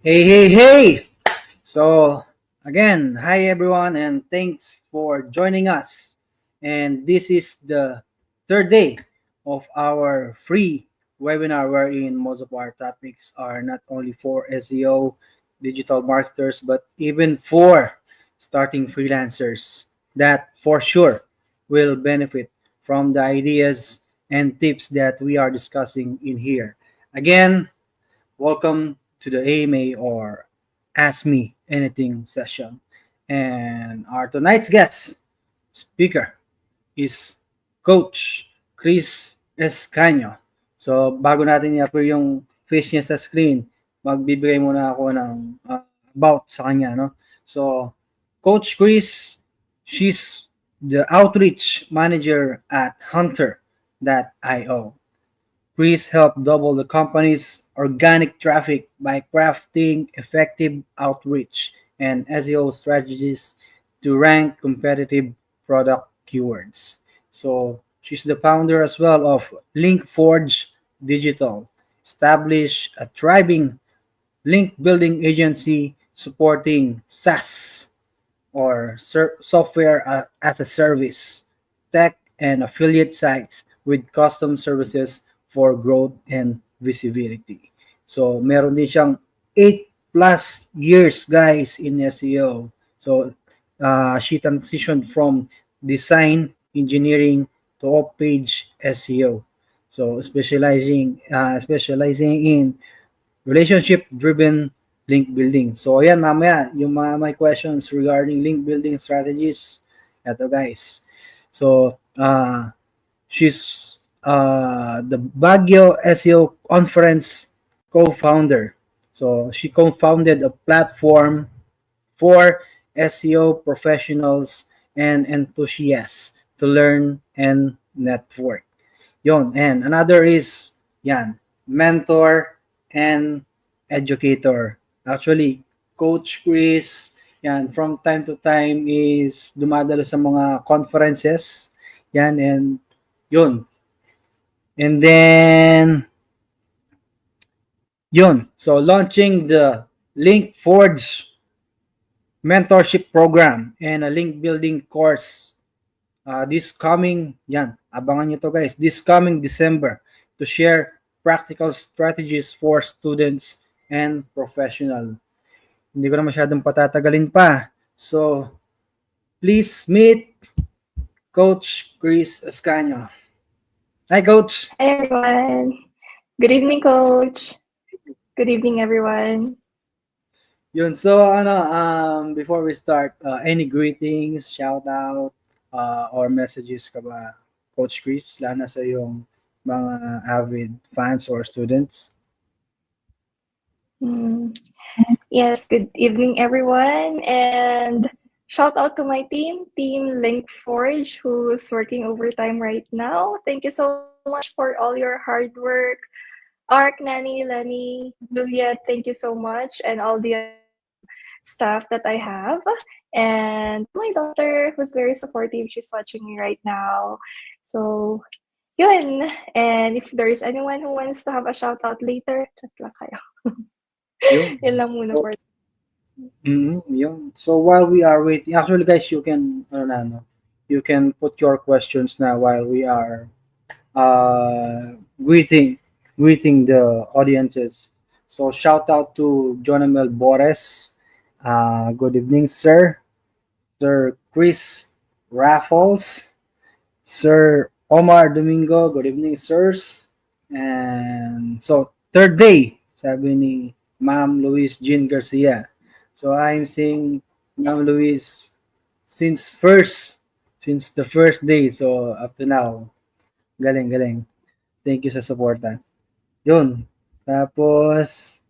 Hey, hey, hey! So, again, hi everyone, and thanks for joining us. And this is the third day of our free webinar, wherein most of our topics are not only for SEO, digital marketers, but even for starting freelancers that for sure will benefit from the ideas and tips that we are discussing in here. Again, welcome to the AMA or Ask Me Anything session. And our tonight's guest speaker is Coach Chris Escaño. So, bago natin i-upload yung face niya sa screen, magbibigay muna ako ng about sa kanya. No? So, Coach Chris, she's the outreach manager at Hunter.io. Chris helped double the company's organic traffic by crafting effective outreach and SEO strategies to rank competitive product keywords. So she's the founder as well of LinkForge Digital, established a thriving link building agency supporting SaaS or software as a service, tech, and affiliate sites with custom services for growth and visibility. So, meron din siyang 8 plus years, guys, in SEO. So, she transitioned from design, engineering to off-page SEO. So, specializing in relationship-driven link building. So, ayan, mamaya, yung mga may questions regarding link building strategies, eto guys. So, she's the Baguio SEO Conference co-founder. So, she co-founded a platform for SEO professionals and enthusiasts to learn and network. Yon. And another is, yan, mentor and educator. Actually, Coach Chris, yan, from time to time is dumadalo sa mga conferences. Yan, and yun. And then, yun. So, launching the Link Forge mentorship program and a link building course this coming, yan, abangan nyo to guys, this coming December to share practical strategies for students and professional. Hindi ko na masyadong patatagalin pa. So, please meet Coach Chris Escaño. Hi, Coach. Hi, everyone. Good evening, Coach. Good evening, everyone. Yun, so before we start, any greetings, shout out, or messages ka ba, Coach Chris, lalo na sa yung mga avid fans or students? Yes, good evening, everyone. And shout out to my Team Linkforge, who's working overtime right now. Thank you so much for all your hard work. Ark, Nani, Lenny, Juliet, thank you so much. And all the staff that I have. And my daughter, who's very supportive, she's watching me right now. So, yun. And if there is anyone who wants to have a shout out later, chat lang kayo. Yun lang muna for Yun. So while we are waiting, actually guys, you can put your questions now while we are uh, greeting greeting the audiences. So shout out to Jonamel Bores. Good evening, sir. Sir Chris Raffles. Sir Omar Domingo. Good evening, sirs. And so third day, sabi ni Ma'am Louise Jean Garcia. So I'm seeing Ma'am Louise since the first day. So up to now, galing, galing. Thank you sa suporta. Yun. Tapos,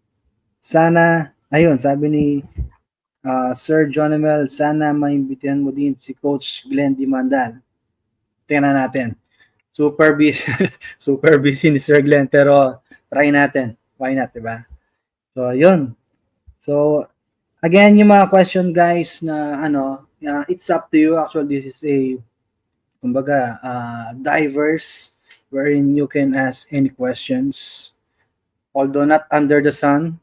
sabi ni Sir John Emel, sana maimbitahan mo din si Coach Glenn Dimandal. Tingnan natin. Super busy, super busy ni Sir Glenn, pero try natin. Why not, diba? So, yun. So, again, yung mga question guys na it's up to you. Actually, this is a kumbaga diverse wherein you can ask any questions, although not under the sun.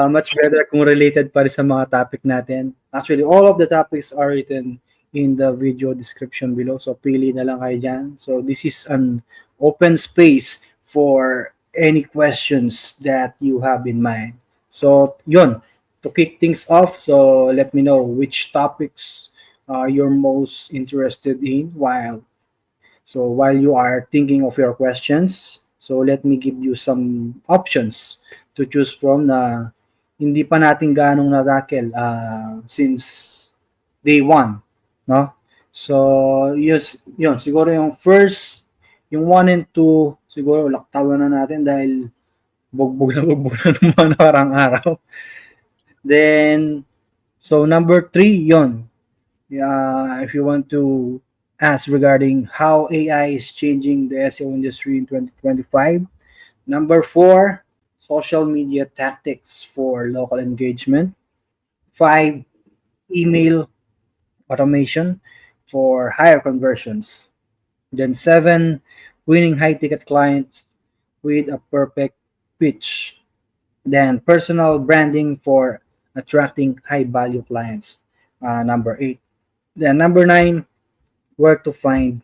Much better kung related pa rin sa mga topic natin. Actually, all of the topics are written in the video description below. So, pili na lang kayo dyan. So, this is an open space for any questions that you have in mind. So, yun. To kick things off, so let me know which topics you're most interested in while you are thinking of your questions, so let me give you some options to choose from na hindi pa natin ganong natackle since day one, no? So, yes, yun, siguro yung first, yung 1 and 2, siguro laktawan na natin dahil bugbog na ng mga nakarang araw. Then, so number 3, yun, if you want to ask regarding how AI is changing the SEO industry in 2025. Number 4, social media tactics for local engagement. 5, email automation for higher conversions. Then 7, winning high ticket clients with a perfect pitch. Then personal branding for attracting high value clients. Number 8. Then number 9, where to find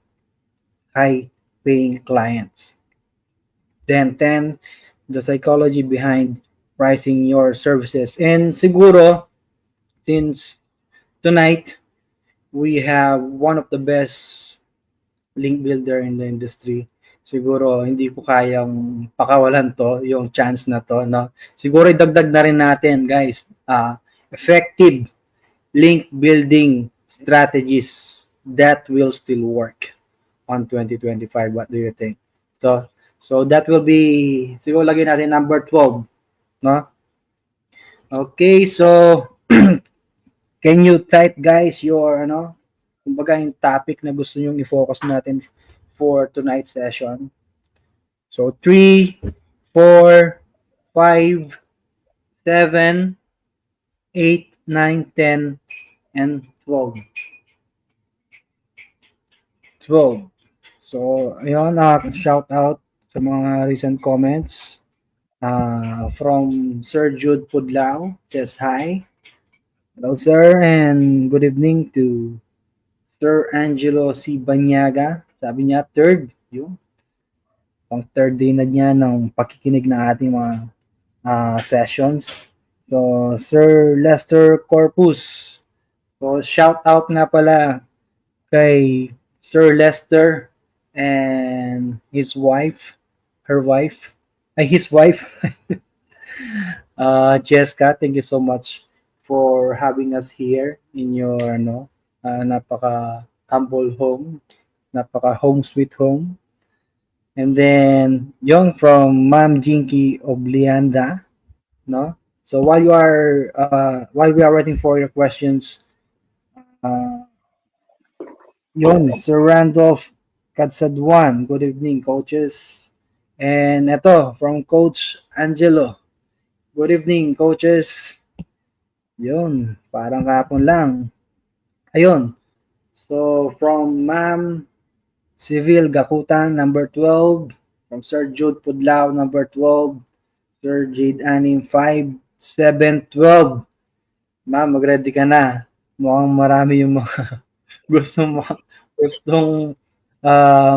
high paying clients. Then 10, the psychology behind pricing your services. And siguro, since tonight, we have one of the best link builder in the industry. Siguro, hindi ko kayang pakawalan to, yung chance na to. No? Siguro, idagdag na rin natin, guys, effective link building strategies that will still work on 2025. What do you think? So that will be, siguro lagay natin number 12, no? Okay, so can you type guys your kumbaga yung topic na gusto niyo i-focus natin for tonight's session. So 3, 4, 5, 7, 8, 9, 10, and 12. 12. So, ayun, shout out sa mga recent comments. From Sir Jude Pudlao, says hi. Hello, sir, and good evening to Sir Angelo C. Banyaga. Sabi niya, yung pang third day na niya ng pakikinig ng ating mga sessions. So, Sir Lester Corpus. So, shout out nga pala kay Sir Lester and his wife, his wife, Jessica. Thank you so much for having us here in your napaka humble home, napaka home sweet home. And then yung from Ma'am Jinky Oblianda, no? So while we are waiting for your questions, uh, yun, Sir Randolph Kadsadwan, good evening, coaches. And ito, from Coach Angelo, good evening, coaches. Yun, parang kapon lang. Ayun, so from Ma'am Civil Gakutan, number 12. From Sir Jude Pudlao, number 12. Sir Jade Anim, 5, 7, 12. Ma'am, mag-ready ka na. Mukhang marami yung mga gustong gustong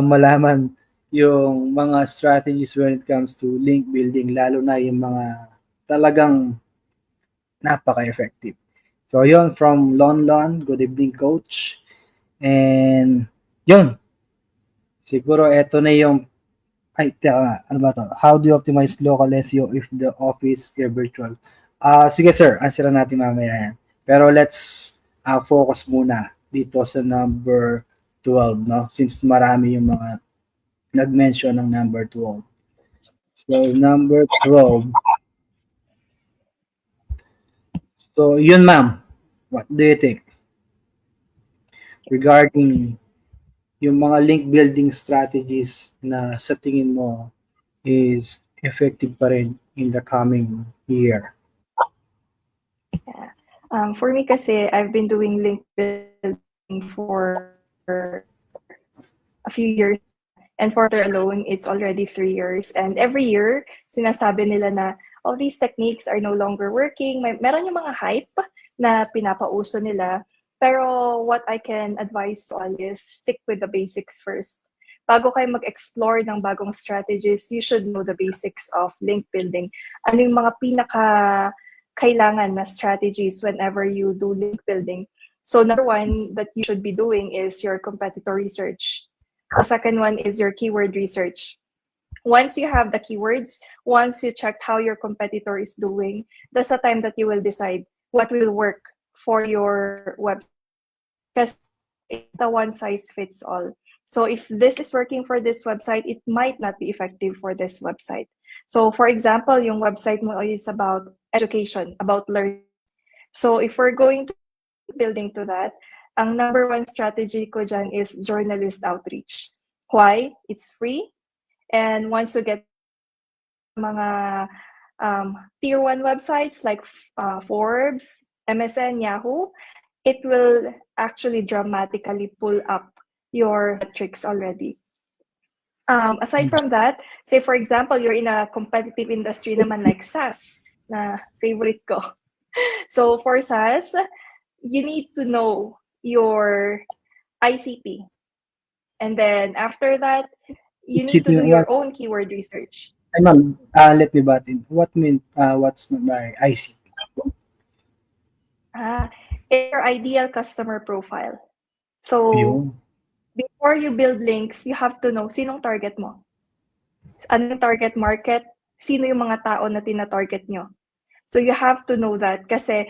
malaman yung mga strategies when it comes to link building, lalo na yung mga talagang napaka-effective. So yun, from Lon, good evening coach. And yun, siguro eto na yung ano ba to? How do you optimize local SEO if the office is virtual? Sige sir, answer natin mamaya yan. Pero let's focus muna dito sa number 12, no? Since marami yung mga nag-mention ng number 12. So, number 12. So, yun ma'am. What do you think? Regarding yung mga link building strategies na sa tingin mo is effective pa rin in the coming year? Yeah. For me kasi, I've been doing link building for a few years. And for alone, it's already 3 years. And every year, sinasabi nila na, all these techniques are no longer working. Meron yung mga hype na pinapauso nila. Pero what I can advise to all is stick with the basics first. Bago kayo mag-explore ng bagong strategies, you should know the basics of link building. Ano yung mga pinaka kailangan na strategies whenever you do link building. So number one that you should be doing is your competitor research. The second one is your keyword research. Once you have the keywords, once you check how your competitor is doing, that's the time that you will decide what will work for your website. Because it's a one size fits all. So if this is working for this website, it might not be effective for this website. So for example, yung website mo is about education, about learning. So if we're going to building to that, ang number one strategy ko dyan is journalist outreach. Why? It's free. And once you get mga tier 1 websites like Forbes, MSN, Yahoo, it will actually dramatically pull up your metrics already. Aside from that, say for example, you're in a competitive industry naman like SaaS, na favorite ko. So for SaaS, you need to know your ICP. And then after that, you need to do your own keyword research. Ay, ma'am, let me butt in. What's my ICP? It's your ideal customer profile. So, Yun. before you build links, you have to know sinong target mo. Anong target market? Sino yung mga tao na tina-target nyo? So, you have to know that kasi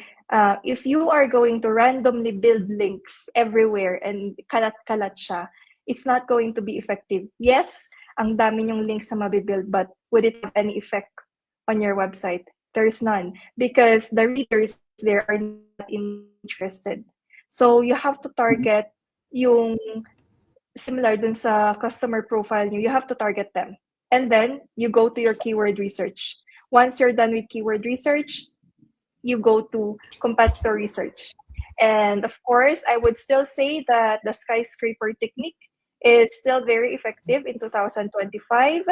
if you are going to randomly build links everywhere and kalat-kalat siya, it's not going to be effective. Yes, ang dami yung links na mabibuild, but would it have any effect on your website? There's none because the readers there are not interested. So you have to target yung similar dun sa customer profile nyo. You have to target them. And then you go to your keyword research. Once you're done with keyword research, you go to competitor research. And of course, I would still say that the skyscraper technique is still very effective in 2025.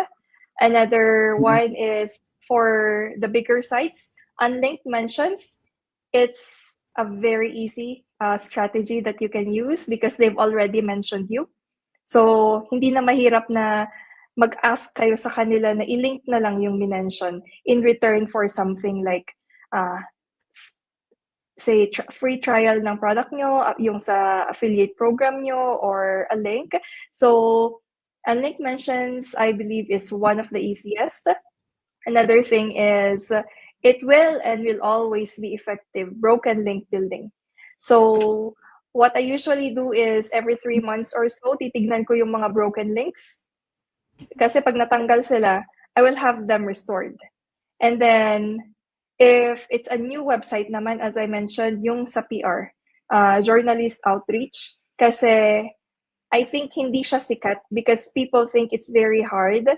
Another one is for the bigger sites, unlinked mentions. It's a very easy strategy that you can use because they've already mentioned you. So, hindi na mahirap na mag-ask kayo sa kanila na i-link na lang yung minention in return for something like say free trial ng product nyo, yung sa affiliate program nyo, or a link. So, unlinked mentions, I believe, is one of the easiest. Another thing is, it will and will always be effective, broken link building. So, what I usually do is every 3 months or so, titignan ko yung mga broken links. Kasi pag natanggal sila, I will have them restored. And then, if it's a new website naman, as I mentioned, yung sa PR, journalist outreach, kasi I think hindi siya sikat because people think it's very hard.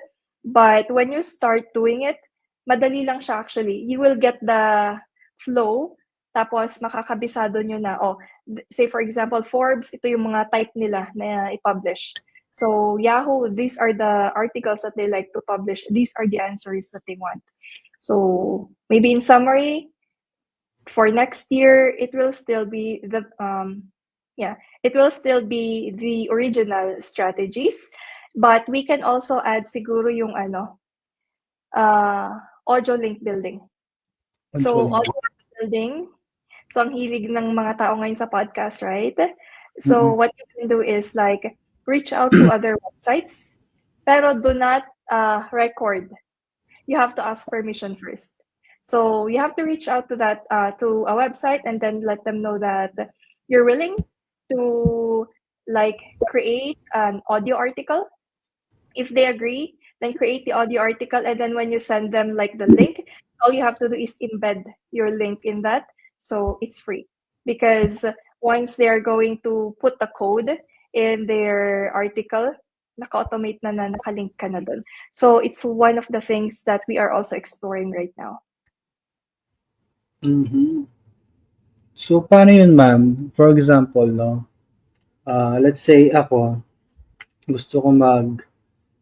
But when you start doing it, madali lang siya actually. You will get the flow, tapos makakabisado nyo na, say for example, Forbes, ito yung mga type nila na i-publish. So Yahoo, these are the articles that they like to publish. These are the answers that they want. So maybe in summary, for next year, it will still be the original strategies, but we can also add siguro yung audio link building. So audio link building, so ang hilig ng mga tao ngayon sa podcast, right? So what you can do is like reach out to other websites, pero do not record. You have to ask permission first. So you have to reach out to that to a website and then let them know that you're willing to like create an audio article. If they agree, then create the audio article, and then when you send them like the link, all you have to do is embed your link in that, so it's free. Because once they're going to put the code in their article, naka-automate na nakalink ka na dun. So it's one of the things that we are also exploring right now. Mm-hmm. So, paano yun, ma'am? For example, no? Let's say ako, gusto ko mag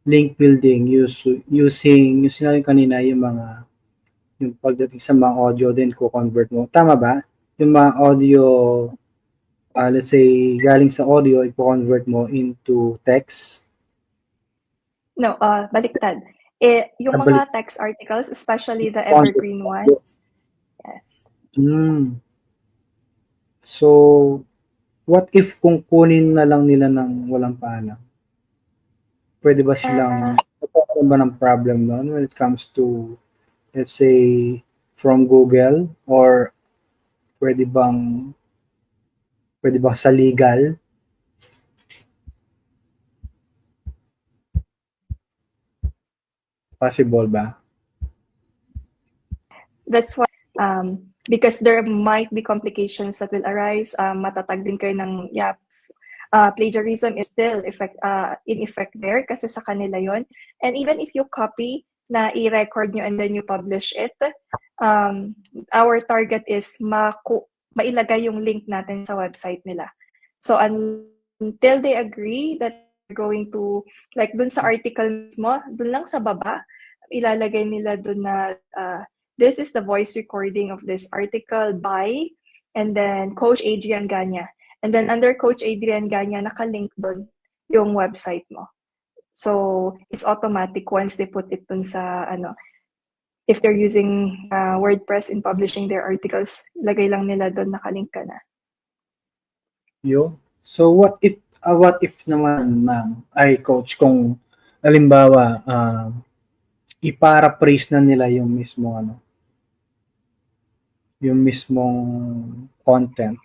link building using yung sinabi kanina yung mga yung pagdating sa mga audio din ko-convert mo. Tama ba? Yung mga audio, let's say, galing sa audio, i-convert mo into text. No, baliktad. Yung Balik, mga text articles, especially the convert evergreen audio. ones, yes. Hmm. So, what if kung kunin na lang nila ng walang paalam? Pwede ba silang Uh, magkakaroon ba ng problem doon when it comes to, let's say, from Google, or pwede bang pwede ba sa legal? Possible ba? that's why, because there might be complications that will arise, matatag din kayo ng, yeah, plagiarism is still in effect there kasi sa kanila yon. And even if you copy na i-record nyo and then you publish it, our target is mailagay yung link natin sa website nila. So until they agree that they're going to, like dun sa article mismo, dun lang sa baba, ilalagay nila dun na this is the voice recording of this article by, and then Coach Adrian Gaña. And then under Coach Adrian Gaña, nakalink doon yung website mo. So it's automatic once they put it dun sa if they're using WordPress in publishing their articles, lagay lang nila doon, nakalink ka na. Yo. So what if naman, ma'am, ay coach, kung halimbawa i-paraphrase na nila yung mismong content.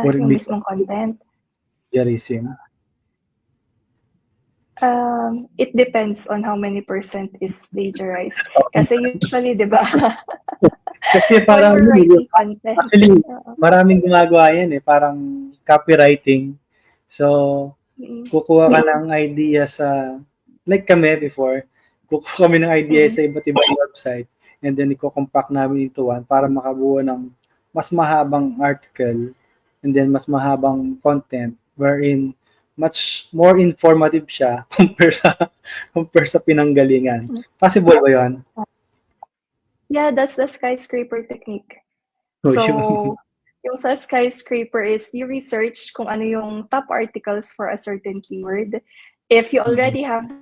Would it Yung be mismong content. plagiarism? It depends on how many percent is plagiarized. Kasi usually, di ba, Kasi when parang we're writing content, actually maraming gumagawa yan parang copywriting. So kukuha ka ng idea sa, like kami before, kukuha kami ng idea sa iba't ibang website, and then i-compact namin into one para makabuo ng mas mahabang article, and then mas mahabang content wherein much more informative siya compare sa pinanggalingan. Possible ba 'yon? yeah, that's the skyscraper technique. So, So, yung sa skyscraper is you research kung ano yung top articles for a certain keyword. If you already have the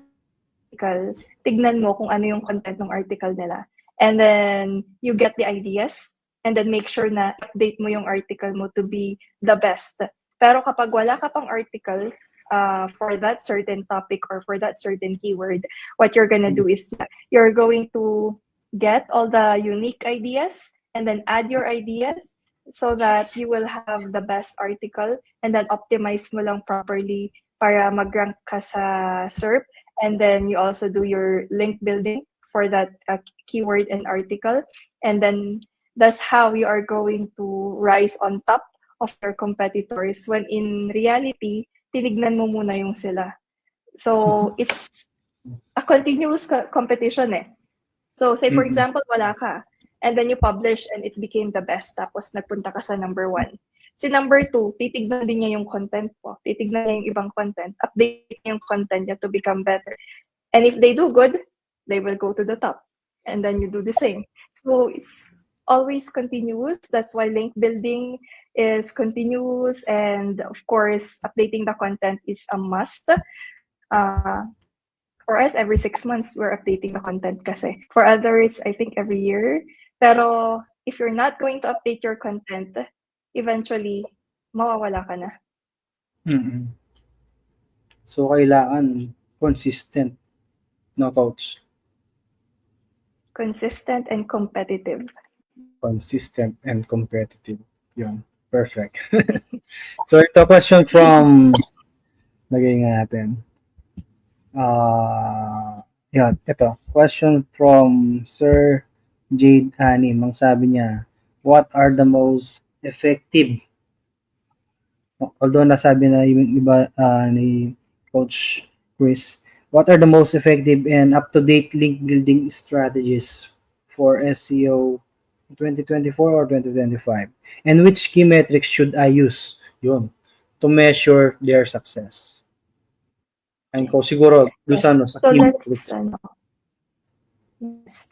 article, tignan mo kung ano yung content ng article nila. And then, you get the ideas, and then make sure na update mo yung article mo to be the best. Pero kapag wala ka pang article for that certain topic or for that certain keyword, what you're gonna do is you're going to get all the unique ideas and then add your ideas so that you will have the best article, and then optimize mo lang properly para mag-rank ka sa SERP, and then you also do your link building for that keyword and article, and then that's how you are going to rise on top of your competitors when in reality, tinignan mo muna yung sila. So, it's a continuous competition eh. So, say for example, wala ka, and then you publish and it became the best, tapos nagpunta ka sa number 1. Si number 2, titignan din niya yung content mo, titignan niya yung ibang content, update niya yung content niya to become better. And if they do good, they will go to the top. And then you do the same. So, it's always continuous. That's why link building is continuous. And of course, updating the content is a must. For us, every 6 months, we're updating the content kasi. For others, I think every year. Pero if you're not going to update your content, eventually, mawawala ka na. So, kailangan consistent, no, coach? Consistent and competitive. Consistent and competitive. Yun. Perfect. So, ito question from, lagay nga natin. Yan, ito. Question from Sir Jade Anim. Ang sabi niya, what are the most effective, although nasabi na yung iba ni Coach Chris, what are the most effective and up-to-date link building strategies for SEO 2024 or 2025? And which key metrics should I use yun to measure their success? And ko siguro doon Yes. sa So key let's metrics. yes.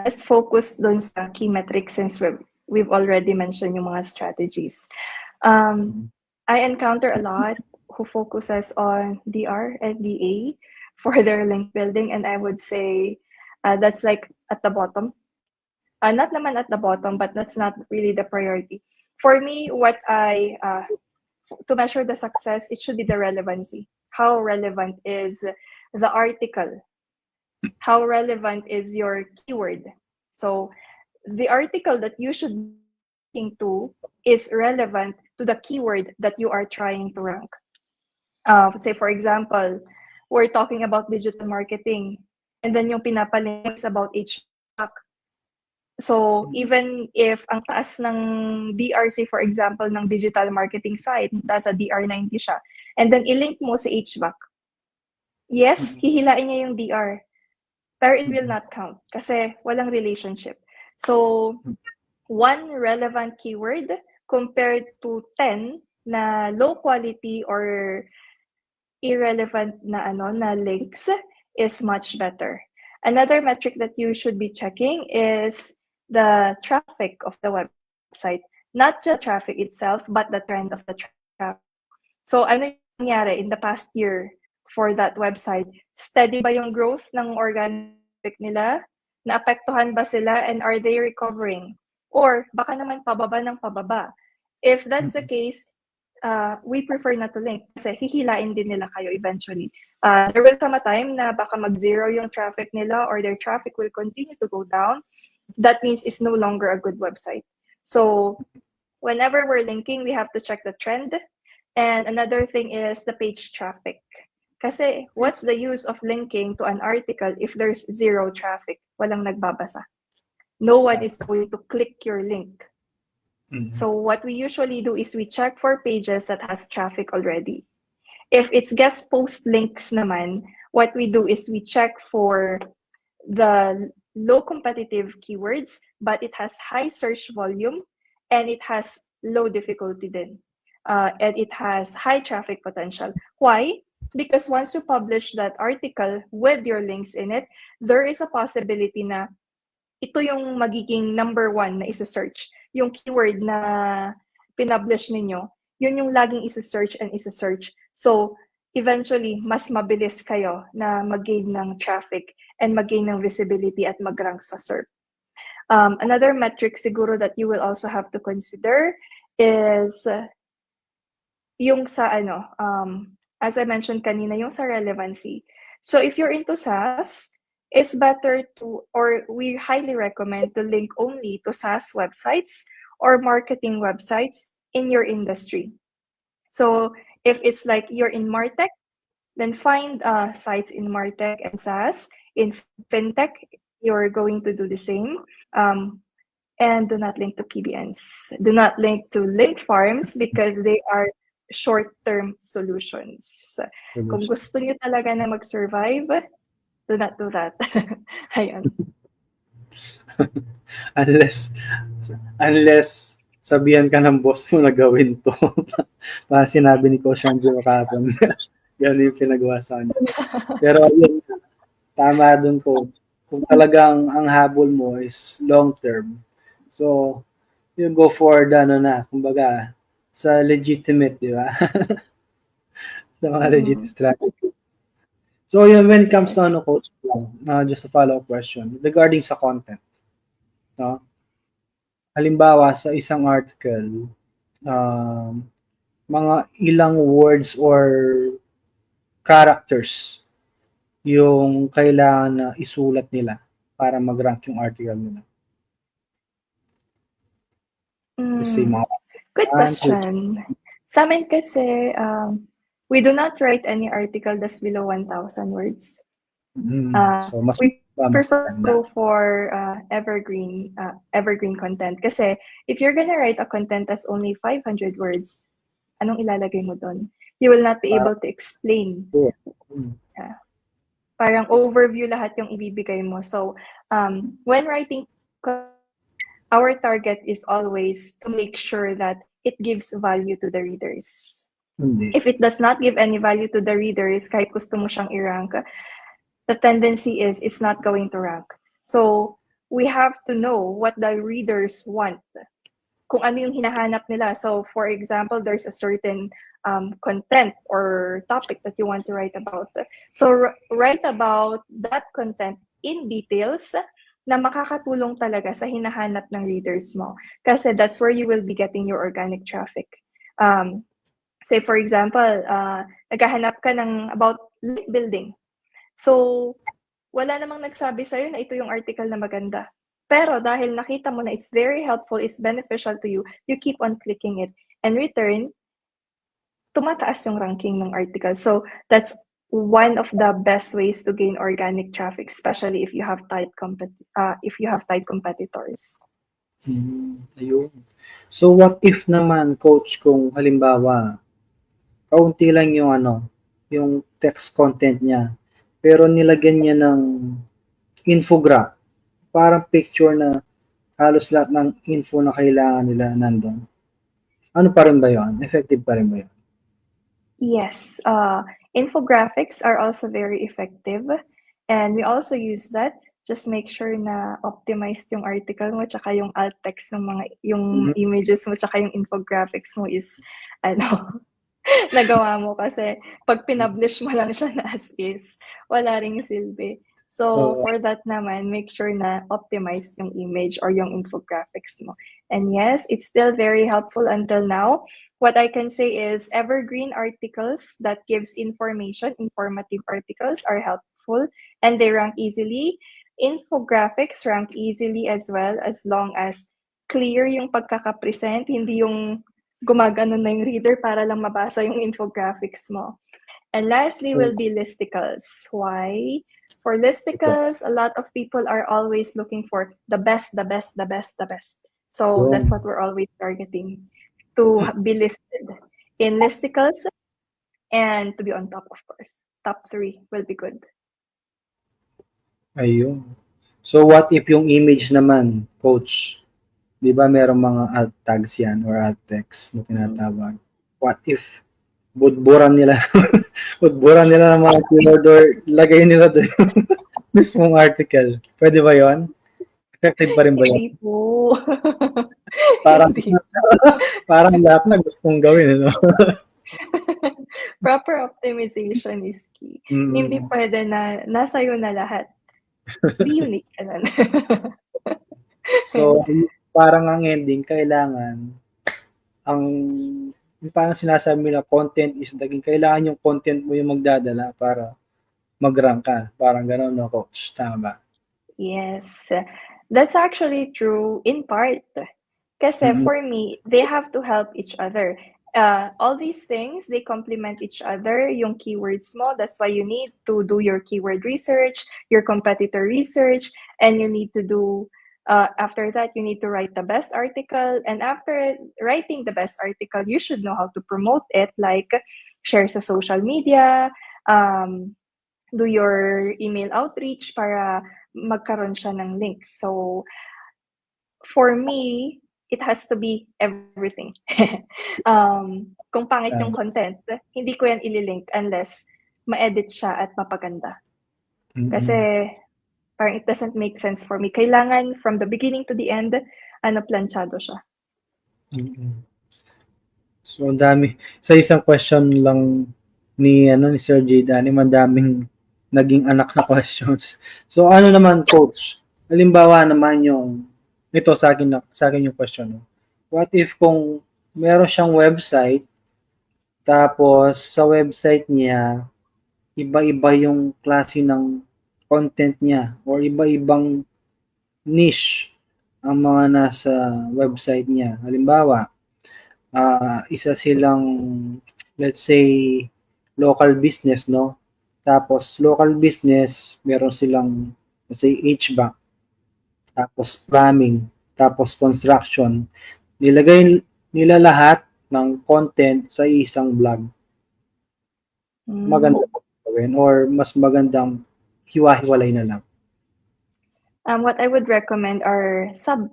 Just focus dun sa key metrics since we've already mentioned yung mga strategies. I encounter a lot who focuses on DR and DA for their link building, and I would say that's like at the bottom. Not naman at the bottom, but that's not really the priority. For me, to measure the success, it should be the relevancy. How relevant is the article? How relevant is your keyword? So the article that you should be linking to is relevant to the keyword that you are trying to rank. Say for example, we're talking about digital marketing, and then yung pinapalink is about HVAC. So even if ang taas ng DRC, for example, ng digital marketing site, nasa DR90 siya, and then ilink mo sa HVAC, yes, hihilain niya yung DR, pero it will not count kasi walang relationship. So, one relevant keyword compared to 10 na low quality or irrelevant na links is much better. Another metric that you should be checking is the traffic of the website. Not just traffic itself, but the trend of the traffic. So ano yung nangyari in the past year for that website? Steady ba yung growth ng organic nila? Naapektuhan ba sila and are they recovering? Or baka naman pababa ng pababa. If that's the case, we prefer not to link kasi hihilain din nila kayo eventually. There will come a time na baka mag-zero yung traffic nila or their traffic will continue to go down. That means it's no longer a good website. So whenever we're linking, we have to check the trend. And another thing is the page traffic. Kasi what's the use of linking to an article if there's zero traffic? Walang nagbabasa. No one is going to click your link. So what we usually do is we check for pages that has traffic already. If it's guest post links naman, what we do is we check for the low competitive keywords, but it has high search volume and it has low difficulty din. And it has high traffic potential. Why? Because once you publish that article with your links in it, there is a possibility na ito yung magiging number one na isa-search. Yung keyword na pinublish ninyo, yun yung laging isa-search and isa-search. So, eventually, mas mabilis kayo na mag-gain ng traffic and mag-gain ng visibility at mag-rank sa SERP. Another metric siguro that you will also have to consider is yung sa as I mentioned kanina, yung sa relevancy. So, if you're into SaaS, it's better to, or we highly recommend to link only to SaaS websites or marketing websites in your industry. So if it's like you're in MarTech, then find sites in MarTech and SaaS. In FinTech, you're going to do the same. And do not link to PBNs. Do not link to link farms because they are short-term solutions. Kung gusto nyo talaga na mag-survive, do not do that. Ayan. unless sabihan ka ng boss mo na gawin to. Para sinabi ni Coach Anjo kapon. Yan yung pinagawa sa kanya. Pero yun, tama dun ko. Kung talagang ang habol mo is long term. So, you go for the kumbaga, sa legitimate, di ba? Sa mga legit strategy. So, yun, when it comes to Coach, just a follow-up question regarding sa content. No? Halimbawa, sa isang article, mga ilang words or characters yung kailangan na isulat nila para mag-rank yung article nila. Kasi good question. Sa amin kasi, we do not write any article that's below 1,000 words. So mas we prefer to go for evergreen content. Kasi if you're gonna write a content that's only 500 words, anong ilalagay mo doon? You will not be able to explain. Parang overview lahat yung ibibigay mo. So when writing, our target is always to make sure that it gives value to the readers. If it does not give any value to the readers, kahit gusto mo siyang i-rank, the tendency is it's not going to rank. So we have to know what the readers want, kung ano yung hinahanap nila. So, for example, there's a certain content or topic that you want to write about. So, write about that content in details na makakatulong talaga sa hinahanap ng readers mo. Kasi that's where you will be getting your organic traffic. Say, for example, naghahanap ka ng about link building. So, wala namang nagsabi sa'yo na ito yung article na maganda. Pero dahil nakita mo na it's very helpful, it's beneficial to you, you keep on clicking it. And return, tumataas yung ranking ng article. So that's one of the best ways to gain organic traffic, especially if you have tight competitors. Ayun. So what if naman, coach, kung halimbawa kaunti lang yung yung text content niya, pero nilagyan niya ng infograph, parang picture na halos lahat ng info na kailangan nila nandun. Ano pa rin ba yun? Effective pa rin ba yun? Yes, infographics are also very effective, and we also use that. Just make sure na optimized yung article mo, tsaka yung alt text ng yung images mo, tsaka yung infographics mo is, nagawa mo, kasi pag pinublish mo lang siya na as is, wala ring silbi. So, for that naman, make sure na optimized yung image or yung infographics mo. And yes, it's still very helpful until now. What I can say is evergreen articles that gives information, informative articles are helpful and they rank easily. Infographics rank easily as well, as long as clear yung pagkakapresent, hindi yung gumagano na yung reader para lang mabasa yung infographics mo. And lastly will be listicles. Why? For listicles, a lot of people are always looking for the best, the best, the best, the best. So that's what we're always targeting, to be listed in listicles and to be on top, of course. Top 3 will be good. Ayun. So what if yung image naman, coach, di ba merong mga alt tags yan or alt text na tinatawag? What if budburan nila budburan nila ng mga keyword or lagay nila doon mismong article? Pwede ba yon? Effective pa rin ba Hindi yun? po. Parang, Hindi. parang lahat na gustong gawin. Ano? Proper optimization is key. Hindi pwede na nasa iyo na lahat. Be unique ka lang. So, parang ang ending, kailangan ang parang sinasabi nila, content is naging kailangan yung content mo yung magdadala para mag-rank ka. Parang gano'n, no, coach? Tama ba? Yes. That's actually true in part. Kasi for me, they have to help each other. All these things, they complement each other. Yung keywords mo, that's why you need to do your keyword research, your competitor research, and you need to do, after that, you need to write the best article. And after writing the best article, you should know how to promote it, like share sa social media, do your email outreach para magkaroon siya ng links. So, for me, it has to be everything. Kung pangit yung content, hindi ko yan ililink unless ma-edit siya at mapaganda. Kasi parang it doesn't make sense for me. Kailangan from the beginning to the end, planchado siya. So, ang dami. Sa isang question lang ni Sir J. Danny, madaming naging anak na questions. So, ano naman, coach? Halimbawa naman ito sa akin yung question. No? What if kung meron siyang website, tapos sa website niya, iba-iba yung klase ng content niya or iba-ibang niche ang mga nasa website niya. Halimbawa, isa silang, let's say, local business, no? Tapos, local business, meron silang, let's say, HVAC, tapos plumbing, tapos construction. Nilagay nila lahat ng content sa isang blog. Maganda po gawin or mas magandang hiwa-hiwalay na lang. What I would recommend are sub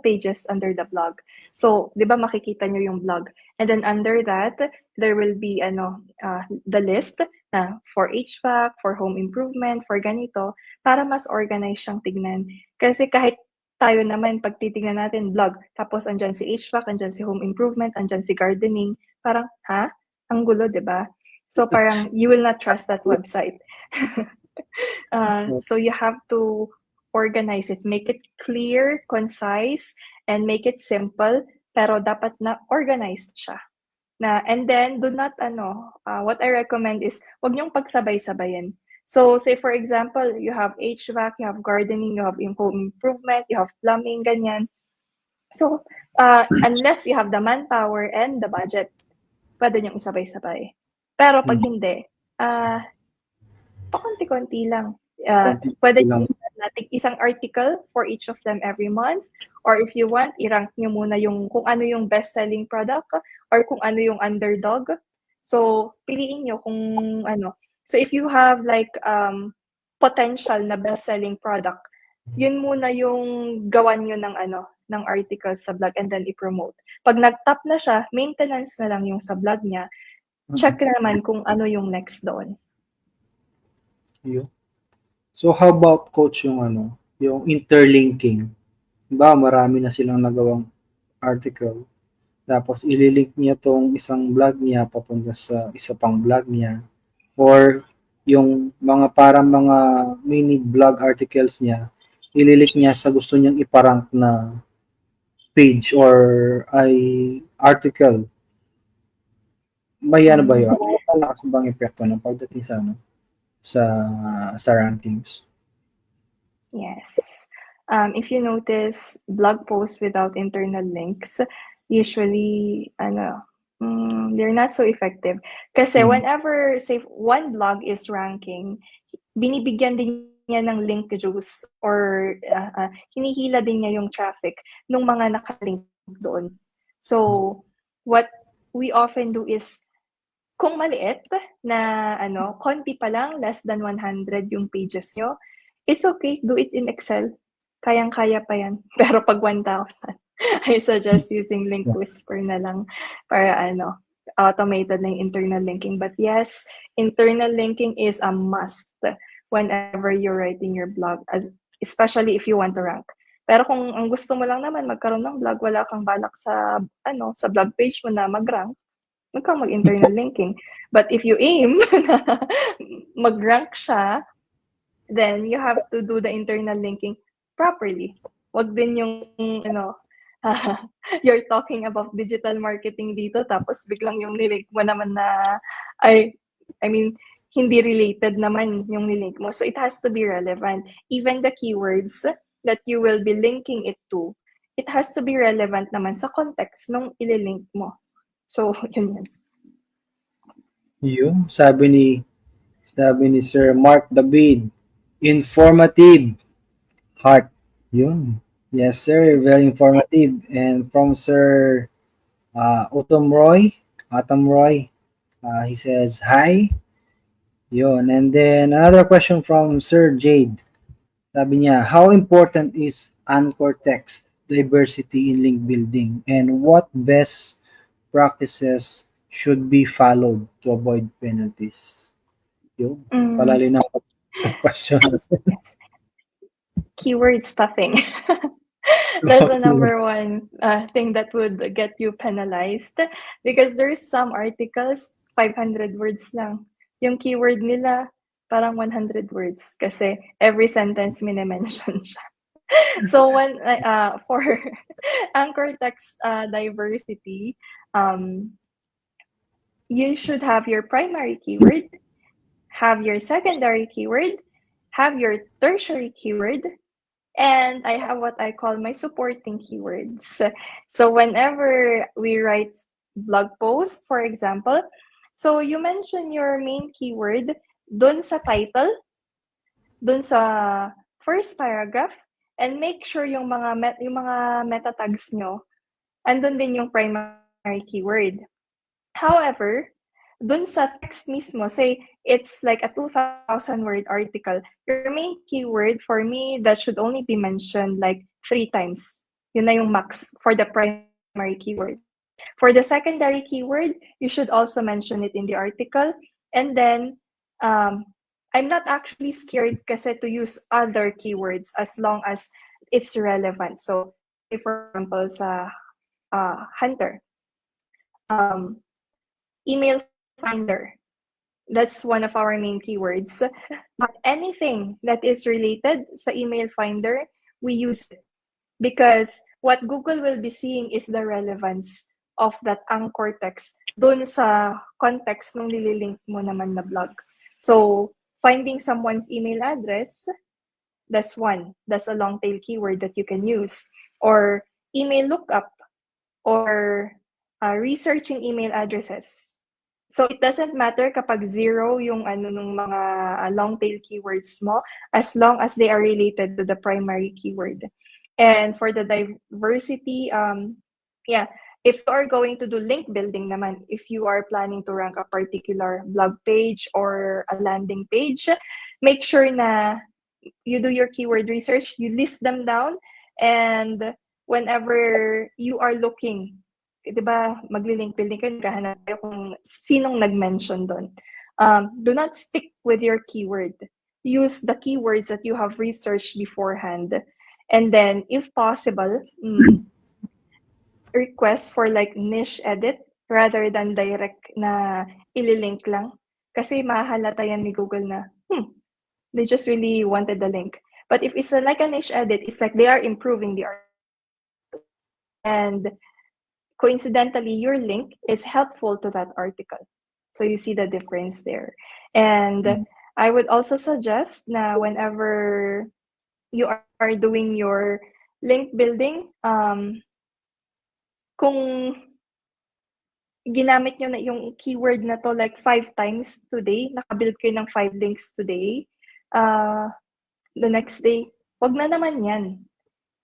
pages under the blog. So, 'di ba makikita nyo yung blog, and then under that there will be the list for HVAC, for home improvement, for ganito, para mas organized siyang tignan. Kasi kahit tayo naman, pag titignan natin vlog, tapos andyan si HVAC, andyan si home improvement, andyan si gardening, parang, ha? Ang gulo, di ba? So parang, you will not trust that website. So you have to organize it, make it clear, concise, and make it simple, pero dapat na organized siya. And then, do not, what I recommend is, wag niyong pagsabay-sabayin. So, say for example, you have HVAC, you have gardening, you have home improvement, you have plumbing, ganyan. So, unless you have the manpower and the budget, pwede niyong isabay-sabay. Pero pag hindi, pakonti-konti lang. Pwede lang. natin isang article for each of them every month. Or if you want, i-rank nyo muna kung ano yung best-selling product or kung ano yung underdog. So, piliin nyo kung ano. So, if you have like potential na best-selling product, yun muna yung gawan nyo ng article sa blog and then i-promote. Pag nag-top na siya, maintenance na lang yung sa blog niya. Check naman kung ano yung next doon. So how about coach yung interlinking? Ba marami na silang nagawang article. Tapos ililink niya tong isang blog niya papunta sa isa pang blog niya or yung mga mini blog articles niya ililink niya sa gusto niyang iparank na page or ay article. May ano ba yun? Malakas bang epekto ng pagdating sa sa rankings? Yes. If you notice, blog posts without internal links, usually, they're not so effective. Kasi whenever, say, one blog is ranking, binibigyan din niya ng link juice or hinihila din niya yung traffic ng mga nakalink doon. So, what we often do is, kung maliit na konti pa lang, less than 100 yung pages nyo, it's okay, do it in Excel. Kayang-kaya pa yan. Pero pag 1,000, I suggest using Link Whisper na lang para automated na yung internal linking. But yes, internal linking is a must whenever you're writing your blog, especially if you want to rank. Pero kung ang gusto mo lang naman magkaroon ng blog, wala kang balak sa sa blog page mo na mag-rank, huwag kang mag-internal linking. But if you aim na mag-rank siya, then you have to do the internal linking properly. Wag din yung, you're talking about digital marketing dito, tapos biglang yung nilink mo naman na, hindi related naman yung nilink mo. So it has to be relevant. Even the keywords that you will be linking it to, it has to be relevant naman sa context nung ililink mo. So, yun. Yung sabi ni Sir Mark David, informative heart. Yun. Yes, sir. Very informative. And from Sir Atom Roy, he says, hi. Yun. And then another question from Sir Jade. Sabi niya, how important is anchor text diversity in link building and what best practices should be followed to avoid penalties? Yun. Palali na question. Keyword stuffing. That's the number one thing that would get you penalized because there's some articles 500 words lang. Yung keyword nila parang 100 words kasi every sentence minimension siya. So when for anchor text diversity, you should have your primary keyword, have your secondary keyword, have your tertiary keyword, and I have what I call my supporting keywords. So whenever we write blog posts, for example, so you mention your main keyword dun sa title, dun sa first paragraph, and make sure yung mga meta tags nyo, andun din yung primary keyword. However, dun sa text mismo, say it's like a 2,000 word article, your main keyword for me that should only be mentioned like 3 times. Yun na yung max for the primary keyword. For the secondary keyword, you should also mention it in the article. And then, I'm not actually scared kasi to use other keywords as long as it's relevant. So, say for example, sa Hunter, um, email finder. That's one of our main keywords. Anything that is related sa email finder, we use it because what Google will be seeing is the relevance of that anchor text dun sa context nung nililink mo naman na blog. So, finding someone's email address, that's one. That's a long tail keyword that you can use. Or email lookup or researching email addresses. So it doesn't matter kapag zero yung nung mga long tail keywords mo as long as they are related to the primary keyword. And for the diversity, yeah, if you are going to do link building naman, if you are planning to rank a particular blog page or a landing page, make sure na you do your keyword research, you list them down, and whenever you are looking, di ba, magli-link building kayo, naghahanap kayo kung sinong nag-mention doon. Do not stick with your keyword. Use the keywords that you have researched beforehand. And then, if possible, request for like niche edit rather than direct na ililink lang. Kasi mahalata yan ni Google na, they just really wanted the link. But if it's like a niche edit, it's like they are improving the article. And coincidentally, your link is helpful to that article. So you see the difference there. And I would also suggest na whenever you are doing your link building, kung ginamit nyo na yung keyword na to like 5 times today, nakabuild kayo ng 5 links today, the next day, wag na naman yan.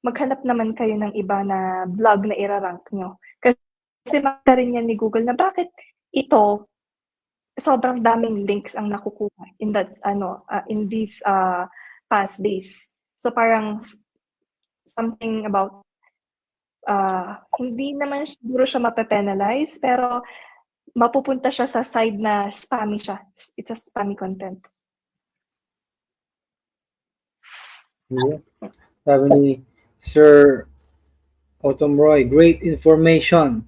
Maghanap naman kayo ng iba na blog na irarank nyo. Kasi makita rin yan ni Google na bakit ito, sobrang daming links ang nakukuha in that, in these past days. So parang something about, hindi naman siguro siya mape-penalize, pero mapupunta siya sa side na spammy siya. It's a spammy content. Yeah. Sabi ni Sir Autumn Roy, great information.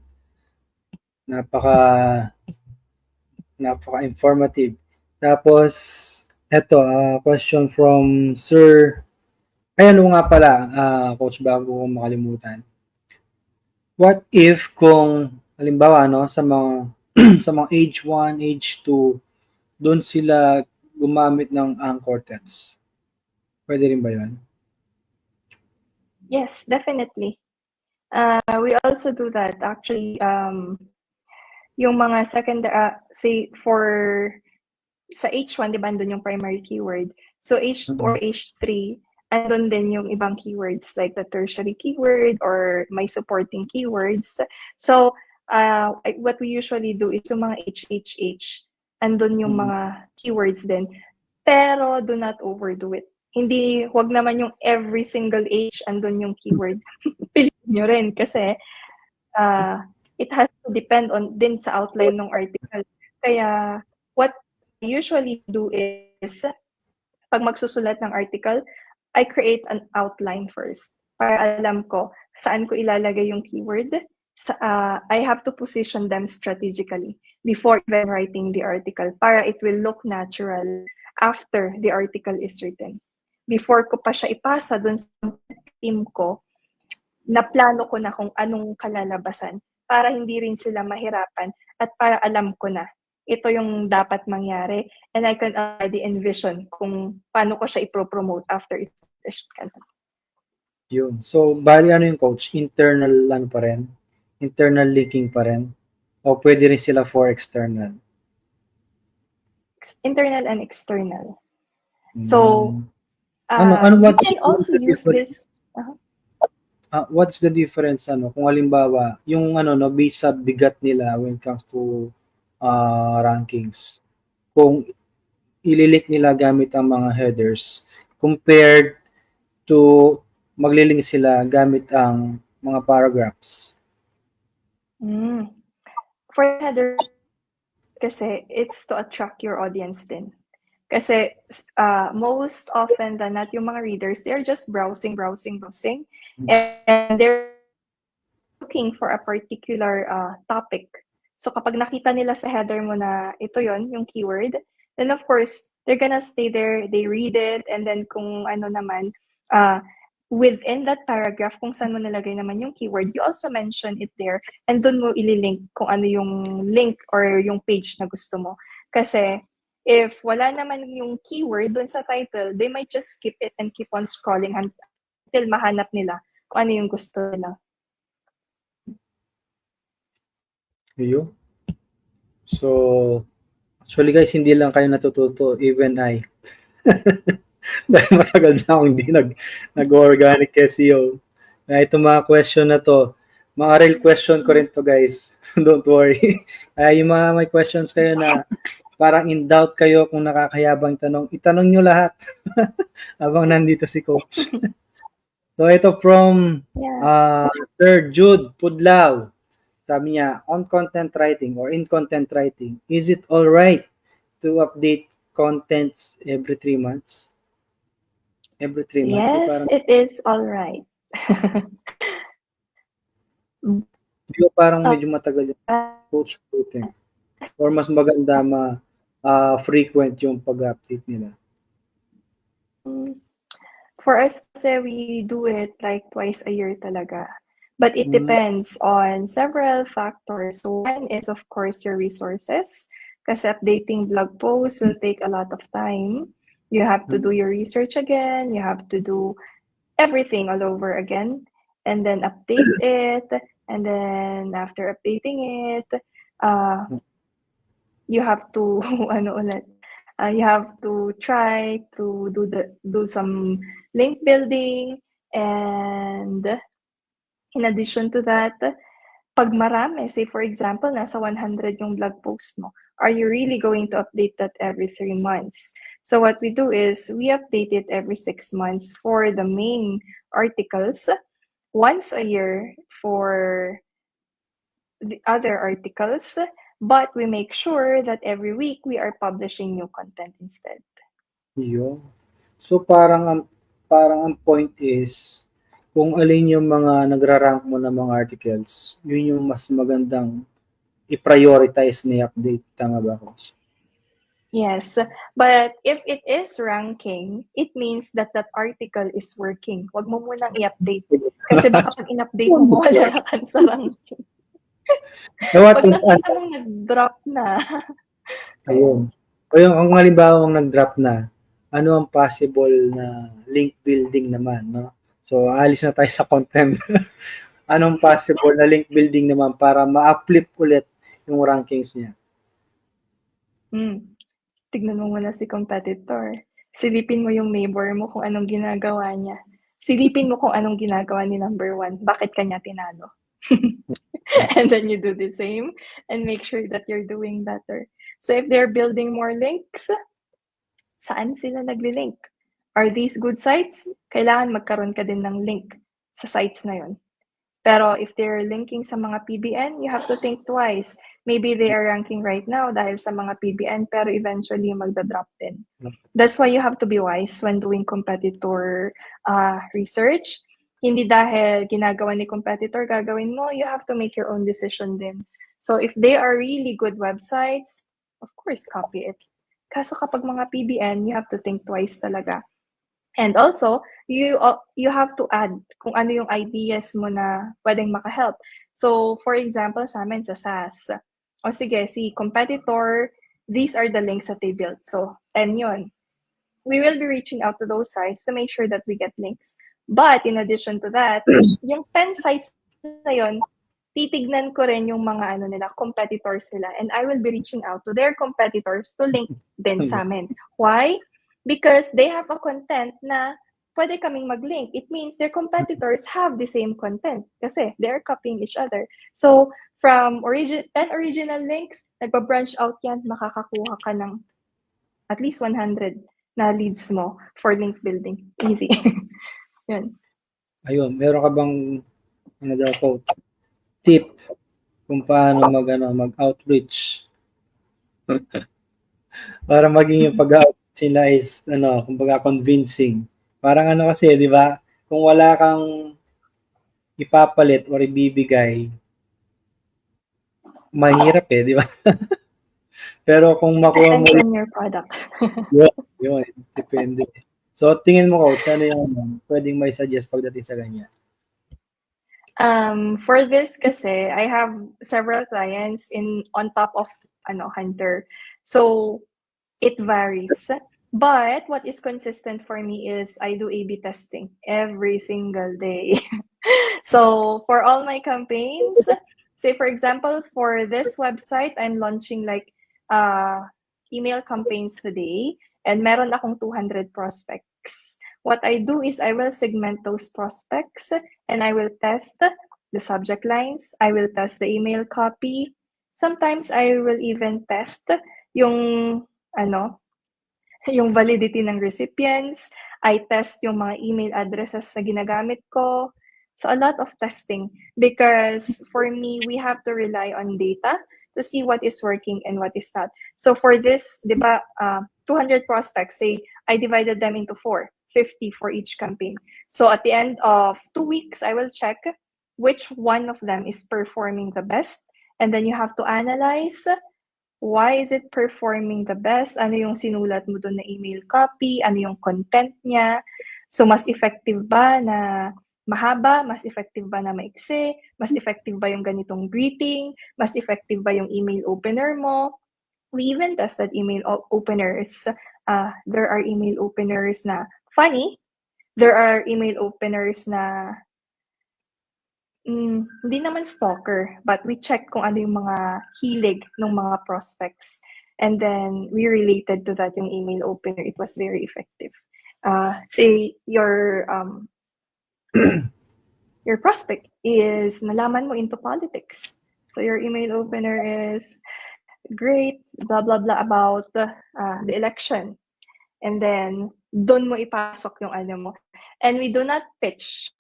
Napaka-informative. Tapos, eto, question from Sir, ano nga pala, Coach, bago ko makalimutan. What if kung, halimbawa, no, sa mga, sa mga age 1, age 2, doon sila gumamit ng anchor text? Pwede rin ba yun? Yes, definitely. We also do that. Actually, yung mga say for sa H1, di ba, andun yung primary keyword. So H2 or H3, andun din yung ibang keywords like the tertiary keyword or my supporting keywords. So what we usually do is yung mga HHH, andun yung mga keywords din. Pero do not overdo it. Hindi, wag naman yung every single H andun yung keyword. Piliin nyo rin kasi it has to depend on din sa outline ng article. Kaya what I usually do is pag magsusulat ng article, I create an outline first para alam ko saan ko ilalagay yung keyword. I have to position them strategically before even writing the article para it will look natural after the article is written. Before ko pa siya ipasa dun sa team ko, naplano ko na kung anong kalalabasan para hindi rin sila mahirapan at para alam ko na ito yung dapat mangyari and I can already envision kung paano ko siya ipropromote after it's published. Yun. So, bali ano yung coach? Internal lang pa rin? Internal linking pa rin? O pwede rin sila for external? Internal and external. So, you can also use this. What's the difference kung halimbawa yung no based sa bigat nila when it comes to rankings, kung ililink nila gamit ang mga headers compared to maglilink sila gamit ang mga paragraphs? For headers kasi it's to attract your audience din. Kasi most often than not, yung mga readers, they're just browsing, and they're looking for a particular topic. So kapag nakita nila sa header mo na ito yon yung keyword, then of course, they're gonna stay there, they read it, and then kung ano naman, within that paragraph, kung saan mo nilagay naman yung keyword, you also mention it there, and dun mo ililink kung ano yung link or yung page na gusto mo. Kasi if wala naman yung keyword dun sa title, they might just skip it and keep on scrolling until mahanap nila kung ano yung gusto nila. Ayun. So, actually guys, hindi lang kayo natututo, even I. Dahil matagal na akong hindi nag-organic SEO. Kaya itong mga question na to, mga real question ko rin to guys. Don't worry. Kaya yung mga may questions kayo na parang in doubt kayo kung nakakayabang tanong, itanong nyo lahat habang nandito si Coach. So ito from Sir Jude Pudlaw. Sabi niya, on content writing or in content writing, is it alright to update contents every 3 months? Every 3 months? Yes, Parang, it is alright. di ba parang medyo matagal yung coach shooting? Or mas maganda frequent yung pag-update nila? For us kasi we do it like twice a year talaga. But it depends on several factors. So one is of course your resources. Kasi updating blog posts will take a lot of time. You have to do your research again. You have to do everything all over again. And then update it. And then after updating it, you have to you have to try to do some link building, and in addition to that, pag marami, say for example nasa 100 yung blog post mo, are you really going to update that every 3 months? So what we do is we update it every 6 months for the main articles, once a year for the other articles, but we make sure that every week we are publishing new content instead. Yun. So parang ang point is, kung alin yung mga nagra-rank mo na mga articles, yun yung mas magandang i-prioritize na i-update. Tama ba, Coach? Yes, but if it is ranking, it means that that article is working. Huwag mo munang i-update. Kasi baka pag in-update mo, wala ka sa ranking. Pag nakita mong nag-drop na. Ayun. O yung kung halimbawa nag-drop na, ano ang possible na link building naman, no? So, alis na tayo sa content. Anong possible na link building naman para ma-uplift ulit yung rankings niya? Tignan mo muna si competitor. Silipin mo yung neighbor mo kung anong ginagawa niya. Silipin mo kung anong ginagawa ni number 1. Bakit kanya tinalo? And then you do the same and make sure that you're doing better. So if they're building more links, saan sila nagli-link? Are these good sites? Kailangan magkaroon ka din ng link sa sites na yon. Pero if they're linking sa mga PBN, you have to think twice. Maybe they are ranking right now dahil sa mga PBN, pero eventually magda-drop din. That's why you have to be wise when doing competitor research. Hindi dahil ginagawa ni competitor, gagawin mo, you have to make your own decision din. So if they are really good websites, of course, copy it. Kaso kapag mga PBN, you have to think twice talaga. And also, you have to add kung ano yung ideas mo na pwedeng makahelp. So, for example, sa amin sa SAS, o sige, si competitor, these are the links that they built. So, 10 yun. We will be reaching out to those sites to make sure that we get links. But in addition to that, yung 10 sites na yun, titignan ko rin yung mga nila, competitors nila. And I will be reaching out to their competitors to link din sa amin. Why? Because they have a content na pwede kaming mag-link. It means their competitors have the same content kasi they're copying each other. So, from 10 original links, nagpa-branch out yan, makakakuha ka ng at least 100 na leads mo for link building. Easy. Yun. Ayun, meron ka bang tip kung paano mag-outreach para maging yung pag-outreach sila is kumbaga convincing. Parang kasi, 'di ba? Kung wala kang ipapalit or ibibigay, mahirap di ba? Pero kung makuha mo Depends on your product. yun, yun, depende. So, tingin mo, coach, ano yung pwedeng may suggest pagdating sa ganyan? For this kasi, I have several clients on top of Hunter. So, it varies. But what is consistent for me is I do A/B testing every single day. So for all my campaigns, say for example, for this website, I'm launching like email campaigns today, and meron akong 200 prospects. What I do is I will segment those prospects and I will test the subject lines. I will test the email copy. Sometimes I will even test yung yung validity ng recipients. I test yung mga email addresses na ginagamit ko. So a lot of testing because for me, we have to rely on data to see what is working and what is not. So for this, di ba, 200 prospects, say, I divided them into 50 for each campaign. So at the end of 2 weeks, I will check which one of them is performing the best. And then you have to analyze why is it performing the best? Ano yung sinulat mo doon na email copy? Ano yung content niya? So, mas effective ba na mahaba? Mas effective ba na maiksi? Mas effective ba yung ganitong greeting? Mas effective ba yung email opener mo? We even tested email openers. There are email openers na funny. There are email openers na hindi naman stalker, but we check kung ano yung mga hilig ng mga prospects. And then we related to that yung email opener. It was very effective. Say your prospect is nalaman mo into politics. So your email opener is great, blah, blah, blah about the election. And then doon mo ipasok yung mo. And we do not pitch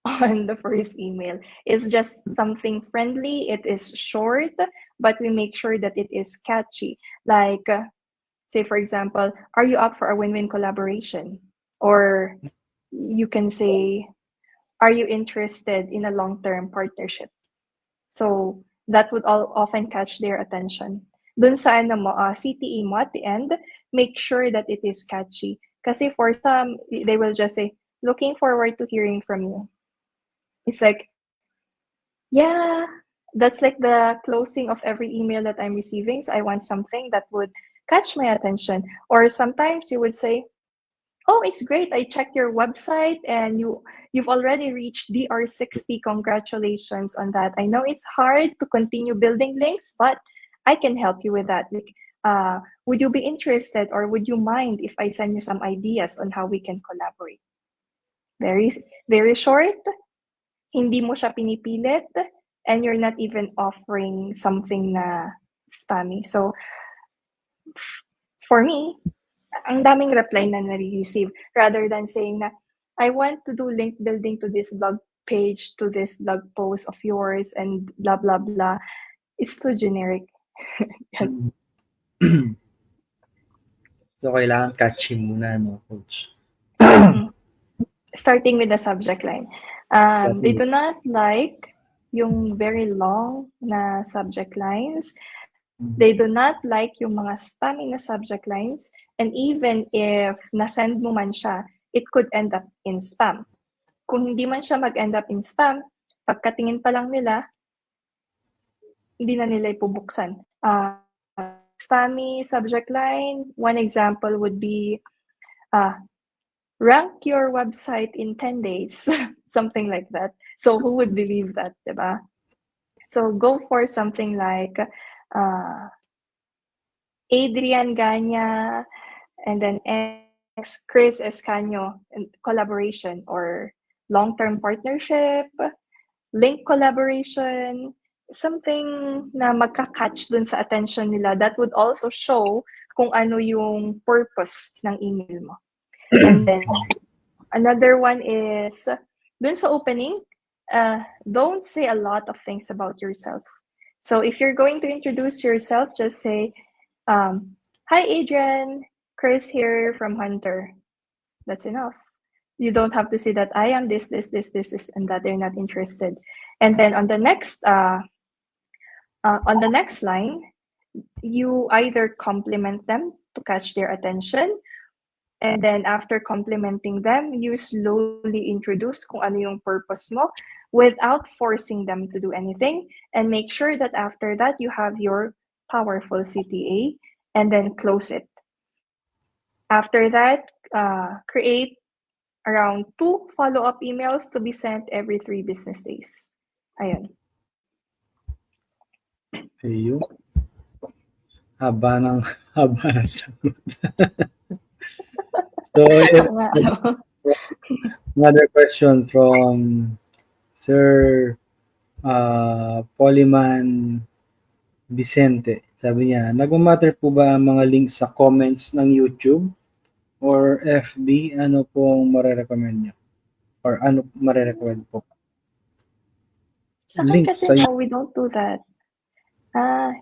on the first email. It's just something friendly. It is short, but we make sure that it is catchy. Like, say, for example, are you up for a win-win collaboration? Or you can say, are you interested in a long-term partnership? So that would often catch their attention. Dun sa CTE mo at the end, make sure that it is catchy. Kasi for some, they will just say, looking forward to hearing from you. It's like, yeah, that's like the closing of every email that I'm receiving. So I want something that would catch my attention. Or sometimes you would say, oh, it's great. I checked your website and you've already reached DR60. Congratulations on that. I know it's hard to continue building links, but I can help you with that. Like, would you be interested or would you mind if I send you some ideas on how we can collaborate? Very, very short. Hindi mo siya pinipilit, and you're not even offering something na spammy. So, for me, ang daming reply na nare-receive rather than saying na, I want to do link building to this blog page, to this blog post of yours, and blah, blah, blah. It's too generic. So, kailangan catchy muna, no, coach? Starting with the subject line. They do not like yung very long na subject lines. They do not like yung mga spammy na subject lines. And even if nasend mo man siya, it could end up in spam. Kung hindi man siya mag-end up in spam, pagkatingin pa lang nila, hindi na nila ipubuksan. Spammy subject line, one example would be, rank your website in 10 days, something like that. So who would believe that, diba? So go for something like Adrian Gaña, and then Chris Escaño collaboration, or long-term partnership, link collaboration, something na magka-catch dun sa attention nila that would also show kung ano yung purpose ng email mo. And then another one is, dun sa opening, don't say a lot of things about yourself. So if you're going to introduce yourself, just say, hi Adrian, Chris here from Hunter. That's enough. You don't have to say that I am this, and that they're not interested. And then on the next line, you either compliment them to catch their attention, and then after complimenting them, you slowly introduce kung ano yung purpose mo without forcing them to do anything, and make sure that after that you have your powerful CTA, and then close it. After that, create around 2 follow-up emails to be sent every 3 business days. Ayun. Ayun. Haba ng haba ng sagot. So, another question from Sir Poliman Vicente. Sabi niya, nagmamatter po ba ang mga links sa comments ng YouTube or FB? Ano pong marerecommend niyo? Or ano marerecommend po? Sa akin Links kasi sa no, we don't do that.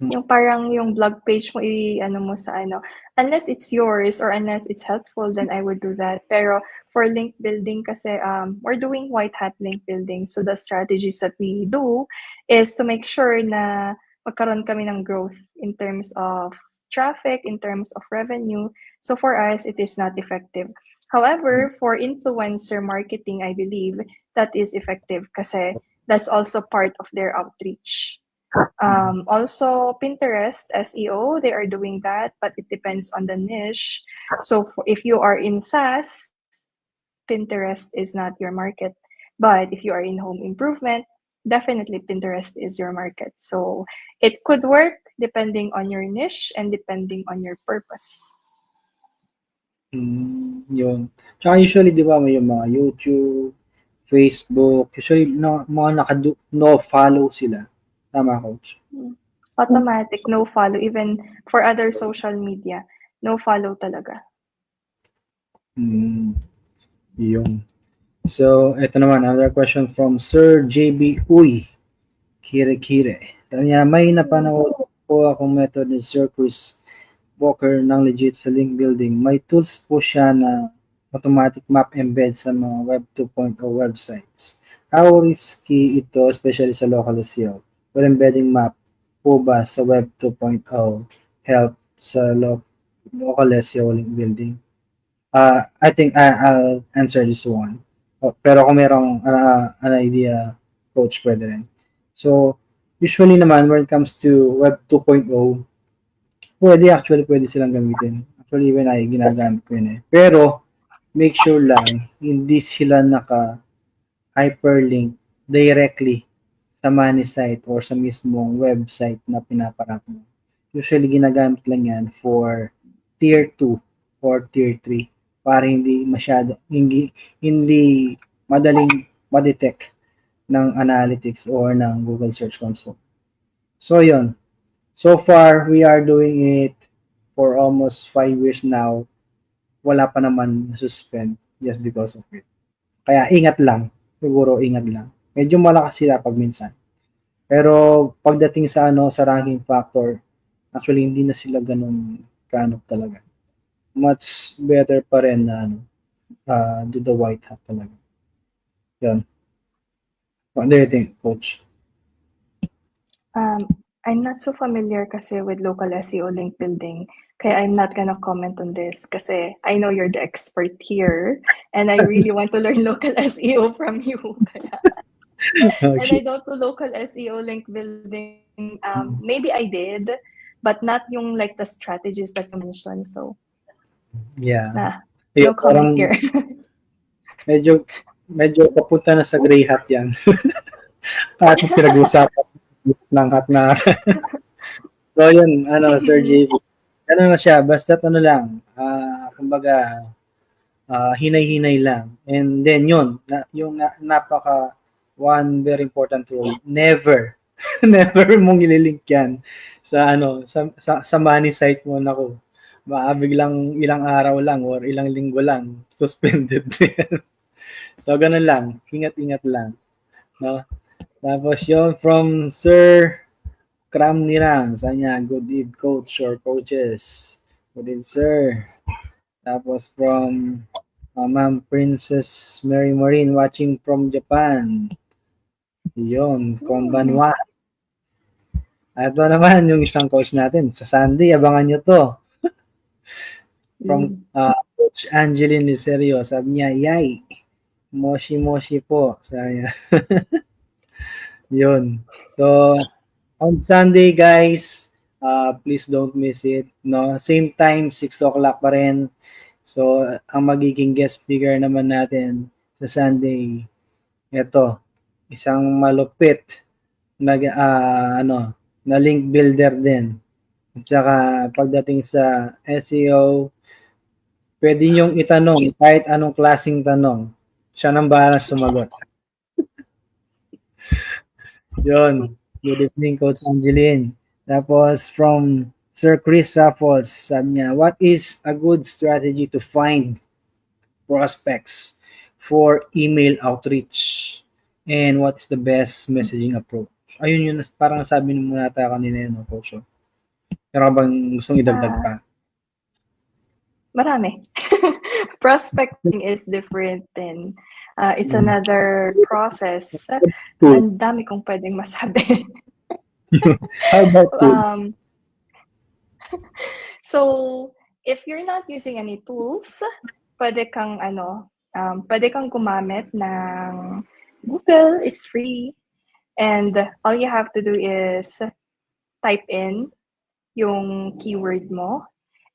Yung parang yung blog page mo, ano mo sa ano. Unless it's yours or unless it's helpful, then I would do that. Pero for link building kasi, we're doing white hat link building. So the strategies that we do is to make sure na magkaroon kami ng growth in terms of traffic, in terms of revenue. So for us, it is not effective. However, for influencer marketing, I believe that is effective kasi that's also part of their outreach. Also, Pinterest SEO, they are doing that, but it depends on the niche. So if you are in SaaS, Pinterest is not your market. But if you are in home improvement, definitely Pinterest is your market. So it could work depending on your niche and depending on your purpose. Yun. Tsaka usually, di ba, may yung mga YouTube, Facebook, usually mga no-follow sila. Tama, Coach? Automatic, no follow. Even for other social media, no follow talaga. Yung. So, ito naman, another question from Sir JB Uy. Kire-kire. Sabi niya, may napanood po akong method ni Sir Chris Walker ng legit sa link building. May tools po siya na automatic map embed sa mga Web 2.0 websites. How risky ito, especially sa local SEO? Will embedding map po ba sa Web 2.0 help sa local SEO link building? I think I'll answer this one. Pero kung merong an idea, Coach, pwede rin. So, usually naman, when it comes to Web 2.0, pwede silang gamitin. Actually, even I ginagamit ko yun eh. Pero, make sure lang, hindi sila hyperlink directly sa money site or sa mismong website na pinaparap mo. Usually, ginagamit lang yan for tier 2 or tier 3 para hindi madaling ma-detect ng analytics or ng Google Search Console. So, yun. So far, we are doing it for almost 5 years now. Wala pa naman suspend just because of it. Kaya ingat lang. Siguro ingat lang. Medyo malakas sila pag minsan. Pero pagdating sa sa ranking factor, actually hindi na sila ganun talaga. Much better pa rin na do the white hat talaga. Yan. What do you think, Coach? I'm not so familiar kasi with local SEO link building, kaya I'm not gonna comment on this kasi I know you're the expert here and I really want to learn local SEO from you. Kaya. And I don't do local SEO link building. Maybe I did, but not yung like the strategies that you mentioned. So yeah. No comment here. medyo papunta na sa gray hat yan. At pinag-usapan ng hat na. So yun, Sir JV. Ano na siya, basta lang, kumbaga, hinay-hinay lang. And then yun, napaka one very important rule, never mong ililink yan sa sa money site mo. Nako, biglang ilang araw lang or ilang linggo lang suspended yan. So ganun lang, ingat-ingat lang, no? Tapos yun from Sir Kram Nirang, sa niya, good eve coach or coaches. Good eve, sir. Tapos from Ma'am Princess Mary Marine watching from Japan. Yun, Hmm. konbanwa. At ito naman yung isang coach natin sa Sunday. Abangan nyo to. From Mm. Coach Angeline Licerio. Sabi niya, yay, moshi moshi po. Sabi niya. Yun. So, on Sunday, guys, please don't miss it. No? Same time, 6 o'clock pa rin. So, ang magiging guest speaker naman natin sa Sunday, ito, isang malupit na, na link builder din. At saka, pagdating sa SEO, pwede niyong itanong kahit anong klaseng tanong. Siya nang bahala sumagot. Yun. Good evening, Coach Angeline. Tapos from Sir Chris Raffles, sabi niya, what is a good strategy to find prospects for email outreach? And what's the best messaging approach? Ayun yun, parang sabi mo nata kanina yun, no, Coach. Pero bang gustong idagdag Ah, pa? marami. Prospecting is different din. It's Mm. another process. Tool. Ang dami kong pwedeng masabi. How about tool? um, so, if you're not using any tools, pwede kang gumamit ng Google. It's free. And all you have to do is type in yung keyword mo,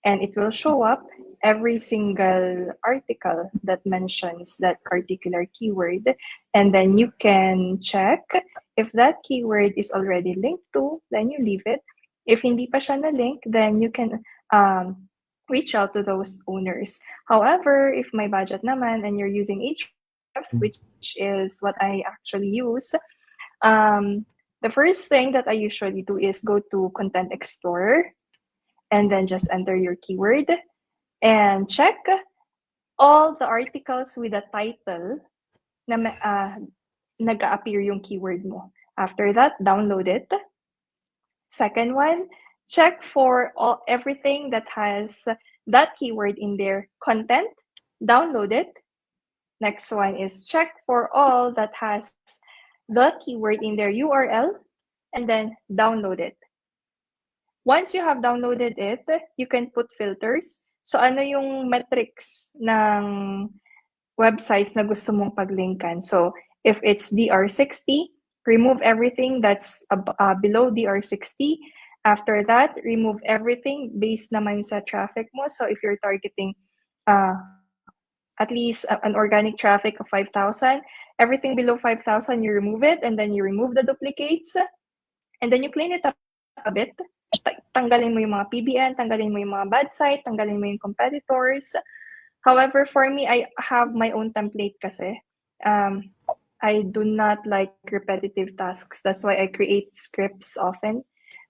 and it will show up every single article that mentions that particular keyword. And then you can check if that keyword is already linked to, then you leave it. If hindi pa siya na-link, then you can reach out to those owners. However, if my budget naman and you're using Ahrefs, which is what I actually use, the first thing that I usually do is go to Content Explorer and then just enter your keyword and check all the articles with a title na nag-appear yung keyword mo. After that, download it. Second one, check for everything that has that keyword in their content, download it. Next one is check for all that has the keyword in their URL and then download it. Once you have downloaded it, you can put filters. So ano yung metrics ng websites na gusto mong paglinkan? So if it's DR60, remove everything that's below DR60. After that, remove everything based naman sa traffic mo. So if you're targeting at least an organic traffic of 5,000, everything below 5,000, you remove it, and then you remove the duplicates, and then you clean it up a bit. Tanggalin mo yung mga PBN, tanggalin mo yung mga bad site, tanggalin mo yung competitors. However, for me, I have my own template kasi. I do not like repetitive tasks. That's why I create scripts often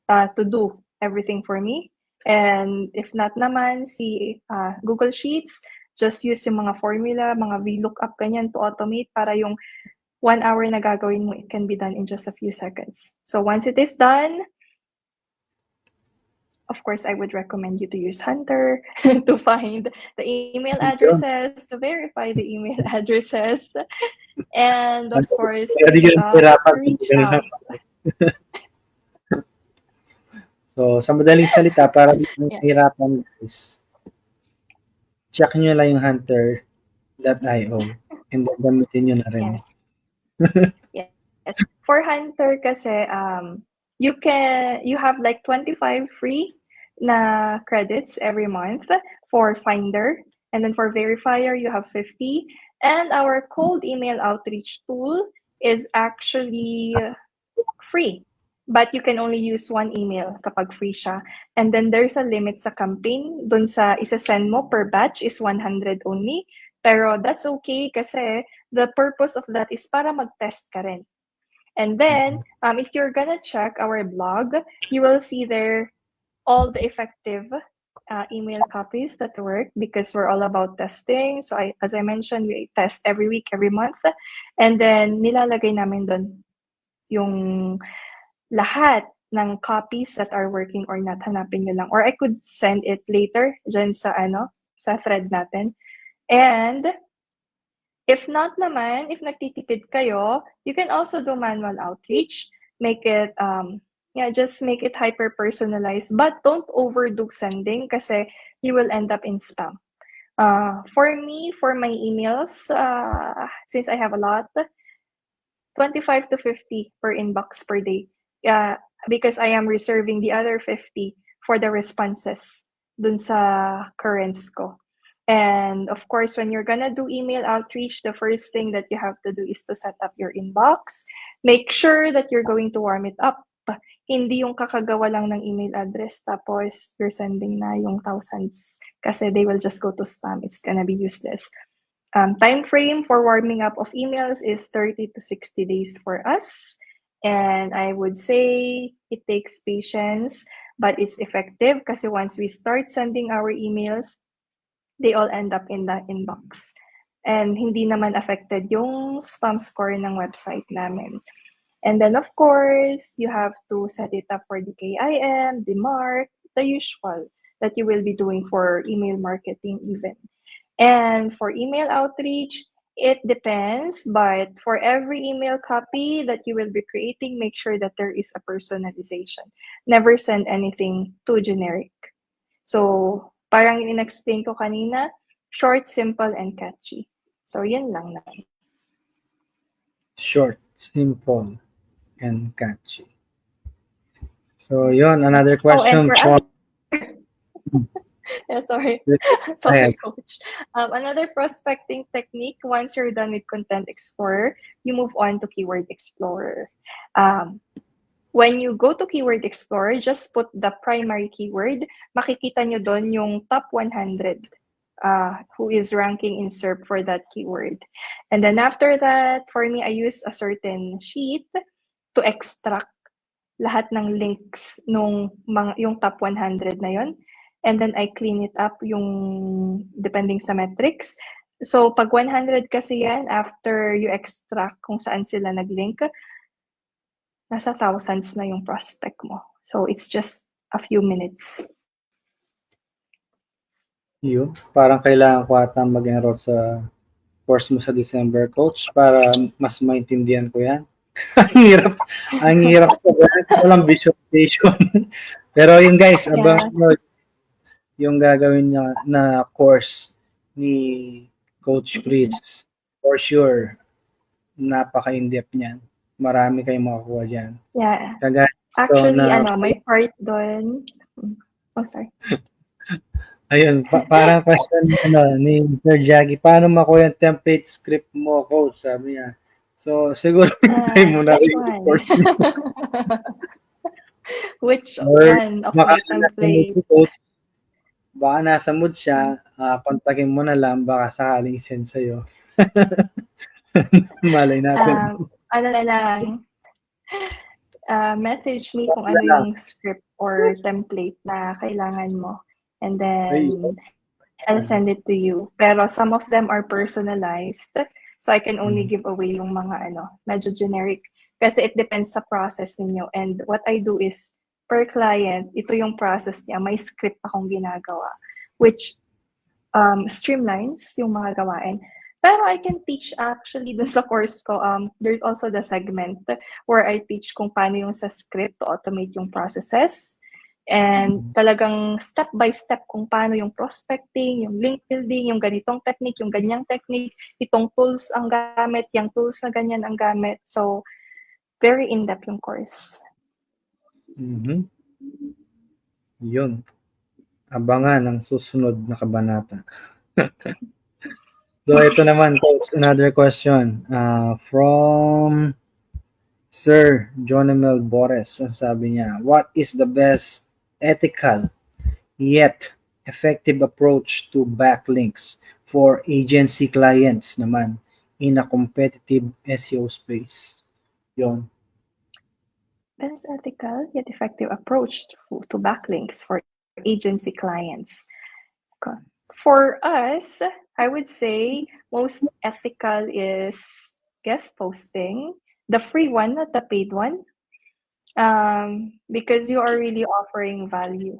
to do everything for me. And if not naman, si Google Sheets, just use yung mga formula, mga VLOOKUP ganyan to automate para yung 1 hour na gagawin mo, it can be done in just a few seconds. So once it is done, of course, I would recommend you to use Hunter to find the email Yun. addresses, to verify the email addresses, and of course, Pwede ka nang hirapan kung reach ganun out. So, sa madaling salita, para di kayo Yeah. mahirapan, guys, check nyo lang yung hunter.io and then gamitin nyo na rin. Yes. Yes. For Hunter kasi, you have like 25 free na credits every month for Finder. And then for Verifier, you have 50. And our cold email outreach tool is actually free. But you can only use one email kapag free siya. And then there's a limit sa campaign. Dun sa isa-send mo per batch is 100 only. Pero that's okay kasi the purpose of that is para mag-test ka rin. And then, if you're gonna check our blog, you will see there all the effective email copies that work because we're all about testing. So as I mentioned, we test every week, every month. And then, nilalagay namin doon yung lahat ng copies that are working or not. Hanapin nyo lang. Or I could send it later dyan sa sa thread natin. And if not naman, if nagtitipid kayo, you can also do manual outreach. Make it, just make it hyper-personalized. But don't overdo sending kasi you will end up in spam. For me, for my emails, since I have a lot, 25 to 50 per inbox per day. Because I am reserving the other 50 for the responses dun sa currents ko. And of course, when you're gonna do email outreach, the first thing that you have to do is to set up your inbox. Make sure that you're going to warm it up. Hindi yung kakagawa lang ng email address tapos you're sending na yung thousands kasi they will just go to spam. It's gonna be useless. Time frame for warming up of emails is 30 to 60 days for us. And I would say it takes patience, but it's effective kasi once we start sending our emails, they all end up in the inbox. And hindi naman affected yung spam score ng website namin. And then, of course, you have to set it up for the KIM, the mark, the usual that you will be doing for email marketing even. And for email outreach, it depends, but for every email copy that you will be creating, make sure that there is a personalization. Never send anything too generic. So, parang in-explain ko kanina, short, simple, and catchy. So, yun lang na. Short, simple, and catchy. So, yun, another question from... Sorry, coach. Another prospecting technique, once you're done with Content Explorer, you move on to Keyword Explorer. When you go to Keyword Explorer, just put the primary keyword. Makikita nyo doon yung top 100 who is ranking in SERP for that keyword. And then after that, for me, I use a certain sheet to extract lahat ng links nung yung top 100 na yon. And then I clean it up yung depending sa metrics. So pag 100 kasi yan, after you extract kung saan sila nag-link, nasa thousands na yung prospect mo. So it's just a few minutes. Yun, parang kailangan ko ata mag-enroll sa course mo sa December, coach, para mas maintindihan ko yan. ang hirap sa walang visualization. Pero yung guys, abang yung gagawin niya na course ni Coach Chris, for sure, napaka-in-depth niyan. Marami kayong makakuha dyan. Yeah. Actually, may part doon. Oh, sorry. Ayun, parang question ni Sir Jaggy, paano makuha yung template script mo, coach? Sabi niya. So, siguro tayo muna yung course niya. Which one of the template? Baka nasa mood siya, kontakin mo na lang, baka sakaling send sa'yo. Malay natin. Ano na lang, message me kung ano yung script or template na kailangan mo. And then, I'll send it to you. Pero some of them are personalized. So, I can only give away yung mga medyo generic. Kasi it depends sa process ninyo. And what I do is, per client, ito yung process niya. May script akong ginagawa. Which streamlines yung mga gawain. Pero I can teach actually dun sa course ko. There's also the segment where I teach kung paano yung sa script to automate yung processes. And talagang step by step kung paano yung prospecting, yung link building, yung ganitong technique, yung ganyang technique, itong tools ang gamit, yung tools na ganyan ang gamit. So, very in-depth yung course. Mm-hmm. Yun. Abangan ang susunod na kabanata. So, ito naman, coach, another question. From Sir Jonemel Bores, ang sabi niya, what is the best ethical yet effective approach to backlinks for agency clients naman in a competitive SEO space? Yun. Best ethical yet effective approach to backlinks for agency clients. For us, I would say most ethical is guest posting, the free one, not the paid one, because you are really offering value.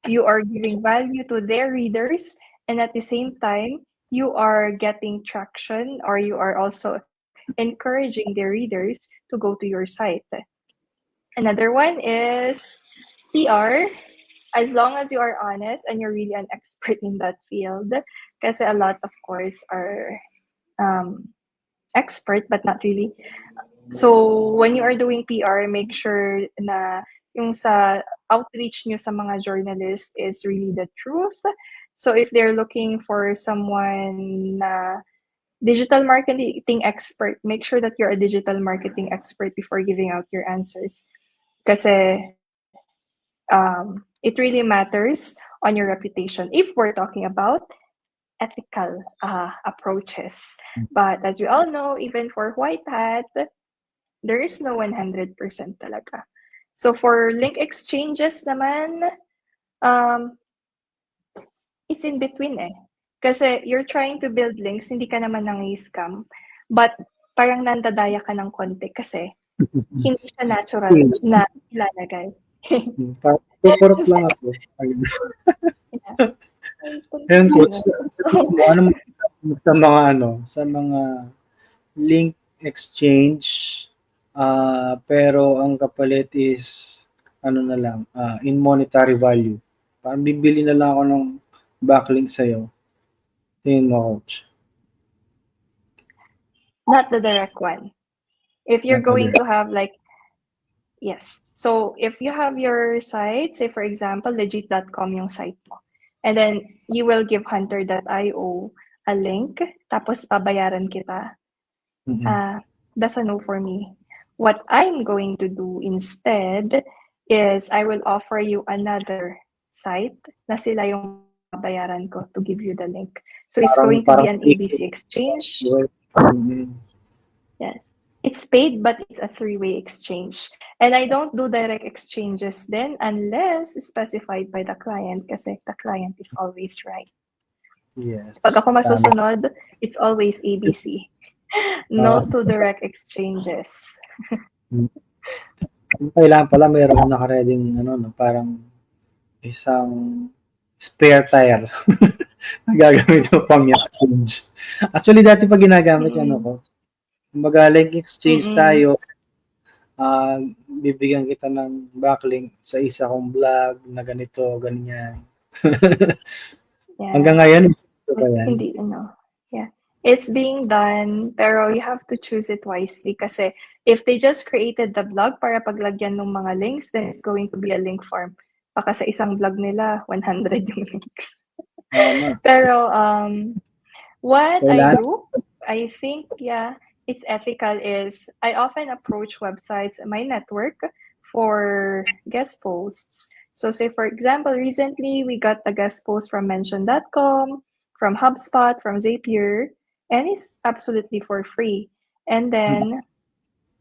You are giving value to their readers, and at the same time, you are getting traction or you are also encouraging the readers to go to your site. Another one is PR. As long as you are honest and you're really an expert in that field, kasi a lot, of course, are um, expert but not really. So, when you are doing PR, make sure na yung sa outreach nyo sa mga journalists is really the truth. So, if they're looking for someone na digital marketing expert, make sure that you're a digital marketing expert before giving out your answers. Kasi it really matters on your reputation if we're talking about ethical approaches. But as we all know, even for white hat, there is no 100% talaga. So for link exchanges naman, um, it's in between eh. Kasi you're trying to build links, hindi ka naman nang-scam, but parang nandadaya ka ng konti kasi hindi siya natural na ilalagay. Parang kukurot lang ako. Ayun. Ayun, coach. Ano sa mga sa mga link exchange, pero ang kapalit is na lang, in monetary value. Parang bibili na lang ako ng backlink sa'yo. Tingin mo, coach. Not the direct one. If you're going to have like, yes. So if you have your site, say for example, legit.com yung site mo. And then you will give hunter.io a link, tapos babayaran kita. That's a no for me. What I'm going to do instead is I will offer you another site na sila yung babayaran ko to give you the link. So it's going to be an ABC exchange. Yes. It's paid, but it's a three-way exchange. And I don't do direct exchanges then unless specified by the client kasi the client is always right. Yes. Pag ako masusunod, it's always ABC. No to direct exchanges. Kailangan pala mayroon naka-reading parang isang spare tire na gagamit mo pang exchange. Actually, dati pa ginagamit yan ako. Kumbaga, link exchange tayo, bibigyan kita ng backlink sa isa kong vlog na ganito, ganyan. Yeah. Hanggang ngayon, hindi, yeah. It's being done, pero you have to choose it wisely kasi if they just created the blog para paglagyan ng mga links, then it's going to be a link farm. Baka sa isang blog nila, 100 yung links. Pero what I do, I think, yeah, it's ethical is I often approach websites in my network for guest posts. So say, for example, recently we got a guest post from mention.com, from HubSpot, from Zapier, and it's absolutely for free. And then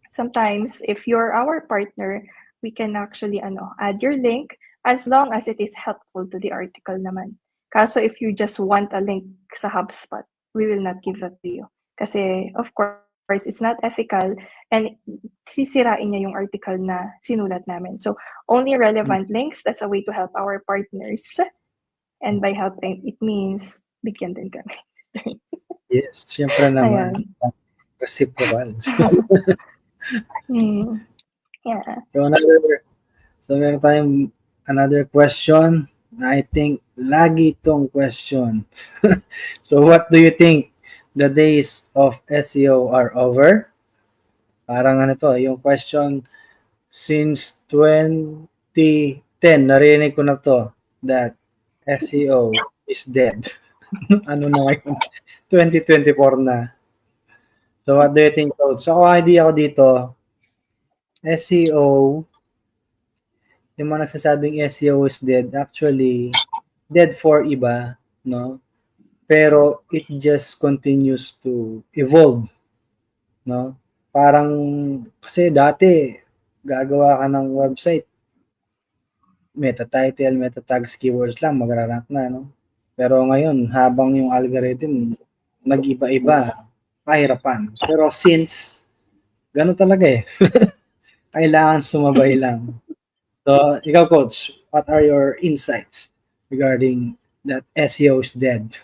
sometimes if you're our partner, we can actually add your link as long as it is helpful to the article naman. Kaso if you just want a link sa HubSpot, we will not give that to you. Kasi of course, it's not ethical and sisirain niya yung article na sinulat namin. So only relevant links, that's a way to help our partners. And by helping, it means bigyan din kami. Yes, siyempre naman. Reciprocal. Yeah. So meron tayong another question. I think lagi tong question. So what do you think the days of SEO are over? Parang yung question since 2010, narinig ko na to that SEO is dead. Na ngayon? 2024 na. So what do you think, Coach? So kung idea ko dito, SEO, yung mga nagsasabing SEO is dead, actually, dead for iba, no? Pero it just continues to evolve, no? Parang, kasi dati, gagawa ka ng website, meta title, meta tags, keywords lang, magra-rank na, no? Pero ngayon, habang yung algorithm, nag-iba-iba, kahirapan. Pero since, ganun talaga eh. Kailangan sumabay lang. So, ikaw, Coach, what are your insights regarding that SEO is dead?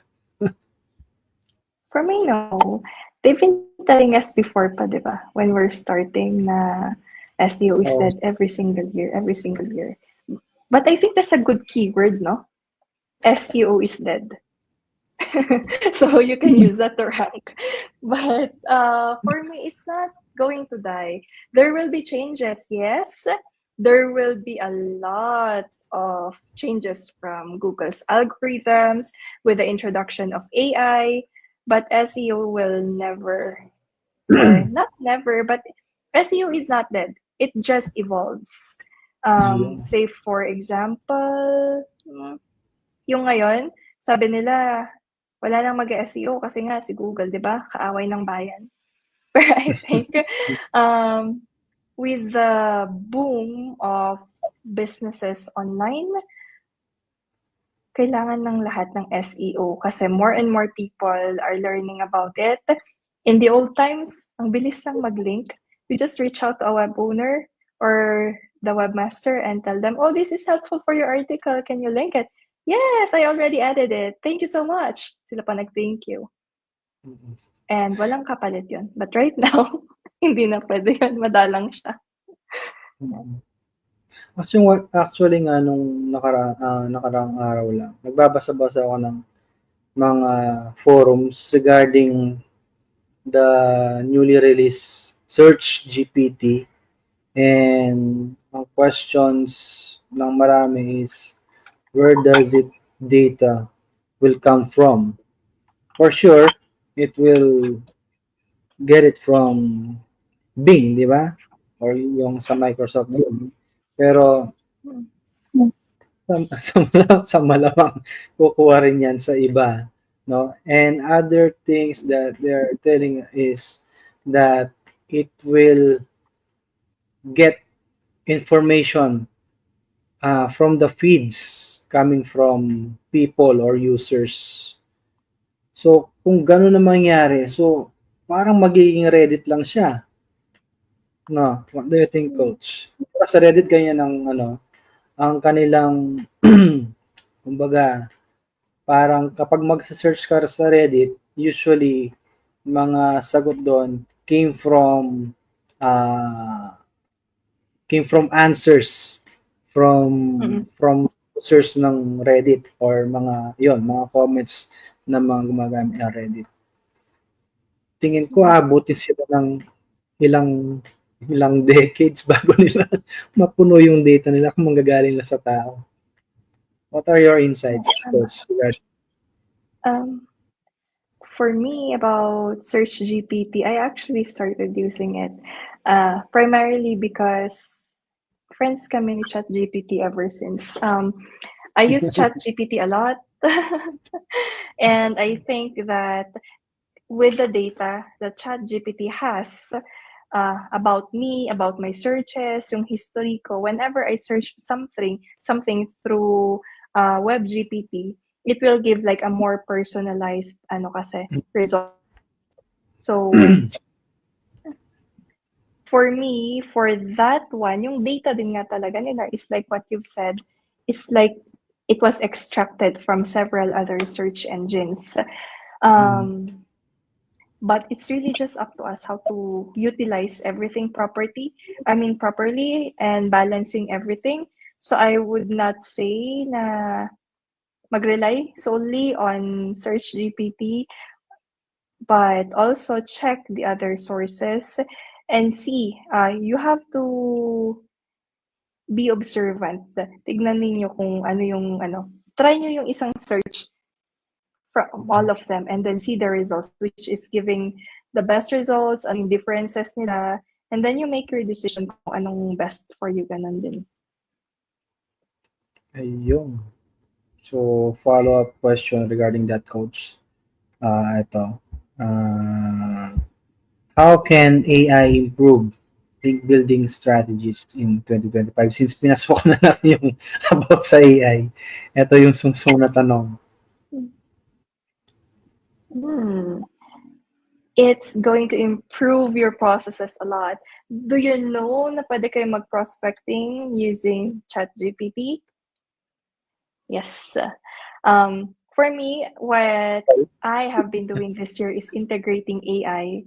For me, no. They've been telling us before pa, di ba? When we're starting na SEO is Oh, dead every single year. But I think that's a good keyword, no? SEO is dead. So you can use that to rank. But for me, it's not going to die. There will be changes, yes. There will be a lot of changes from Google's algorithms with the introduction of AI, but SEO will never, or not never, but SEO is not dead. It just evolves. yun. Say, for example, yung ngayon, sabi nila, wala nang mag-SEO kasi nga si Google, di ba? Kaaway ng bayan. But I think um, with the boom of businesses online, kailangan ng lahat ng SEO kasi more and more people are learning about it. In the old times, ang bilis lang mag-link. We just reach out to a web owner or the webmaster and tell them, oh, this is helpful for your article. Can you link it? Yes, I already added it. Thank you so much. Sila pa nag-thank you. Mm. And walang kapalit yun. But right now, hindi na pwede yun. Madalang siya. Mm. Actually nga nung nakaraang araw lang, nagbabasa-basa ako ng mga forums regarding the newly released Search GPT, and ang questions ng marami is where does it data will come from? For sure, it will get it from Bing, di ba? Or yung sa Microsoft Bing. Pero Hmm. sa malamang kukuha rin yan sa iba, no? And other things that they're telling is that it will get information from the feeds coming from people or users. So, kung gano'n na mangyari, so parang magiging Reddit lang siya, no? What do you think, Coach? Sa Reddit ganyan ang ano, ang kanilang kumbaga parang kapag magse-search ka sa Reddit, usually mga sagot doon uh, came from answers Mm-mm. from users ng Reddit or mga yon mga comments na mga gumagamit ng Reddit. Tingin ko aabutin sila ng ilang ilang decades bago nila mapuno yung data nila kung manggagaling na sa tao. What are your Yes, insights, tama. Coach? Um, for me, about Search GPT, I actually started using it primarily because friends kami ni Chat GPT ever since. I use Chat GPT a lot. And I think that with the data that Chat GPT has about me, about my searches, yung history ko, whenever I search something through Web GPT, it will give like a more personalized ano kasi result. So for me, for that one, yung data din nga talaga nila is like what you've said, it's like it was extracted from several other search engines. Um, but it's really just up to us how to utilize everything properly and balancing everything. So I would not say na mag-rely solely on Search GPT, but also check the other sources and see. You have to be observant. Tignan ninyo kung ano yung ano. Try nyo yung isang search from all of them and then see the results, which is giving the best results, ano yung differences nila, and then you make your decision kung anong best for you, ganun din. Ayun. So, follow-up question regarding that, Coach. Ito. How can AI improve link building strategies in 2025? Since pinasok na lang yung about sa AI, ito yung sungsong na tanong. It's going to improve your processes a lot. Do you know na pwede kayo mag-prospecting using ChatGPT? Yes. For me, what I have been doing this year is integrating AI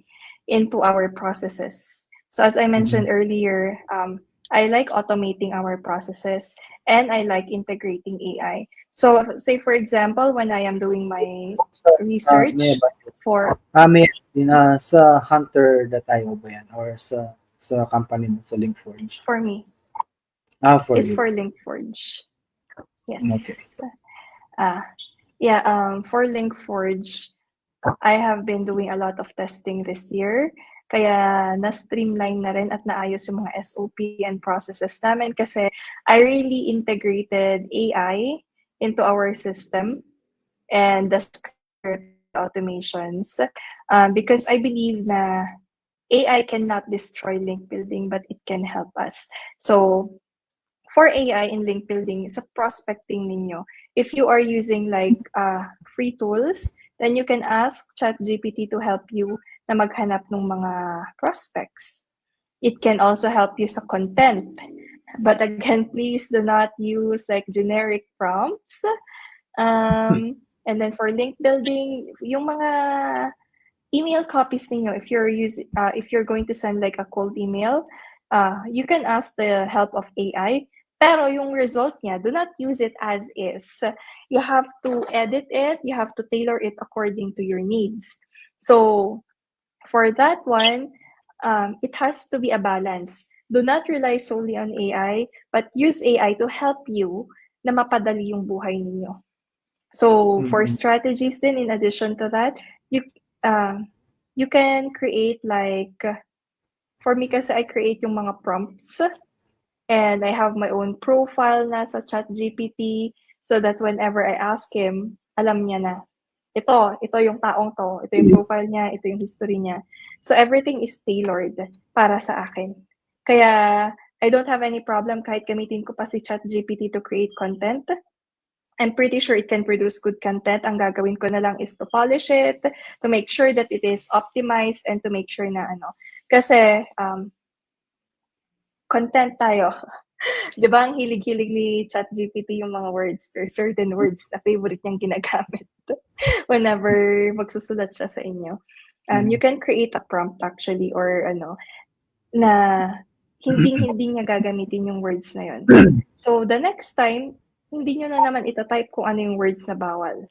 into our processes. So as I mentioned Mhm. earlier, I like automating our processes and I like integrating AI. So say for example, when I am doing my May research ba? for May sa Hunter.io ba yan? Or sa company mo, sa Linkforge? for me, For it's you. for Linkforge. Okay. Yes. Ah, yeah, for Linkforge, I have been doing a lot of testing this year. Kaya na-streamline na rin at naayos yung mga SOP and processes namin kasi I really integrated AI into our system and the script and the automations because I believe na AI cannot destroy link building, but it can help us. So for AI in link building, sa prospecting ninyo, if you are using like free tools, then you can ask ChatGPT to help you na maghanap ng mga prospects. It can also help you sa content. But again, please do not use like generic prompts. And then for link building, yung mga email copies ninyo, if you're going to send like a cold email, you can ask the help of AI. Pero yung result niya, do not use it as is. You have to edit it. You have to tailor it according to your needs. So for that one, it has to be a balance. Do not rely solely on AI, but use AI to help you na mapadali yung buhay ninyo. So for Mm-mm. strategies then in addition to that, you um you can create like for me kasi I create yung mga prompts and I have my own profile na sa ChatGPT so that whenever I ask him, alam niya na ito yung taong to, ito yung profile niya, ito yung history niya. So everything is tailored para sa akin. Kaya I don't have any problem kahit gamitin ko pa si ChatGPT to create content. I'm pretty sure it can produce good content. Ang gagawin ko na lang is to polish it, to make sure that it is optimized, and to make sure na ano. Kasi, content tayo. Di ba ang hilig-hilig ni ChatGPT yung mga words or certain words na favorite niyang ginagamit whenever magsusulat siya sa inyo. You can create a prompt actually or ano, na hindi niya gagamitin yung words na yun. So, the next time, hindi nyo na naman itatype kung ano yung words na bawal.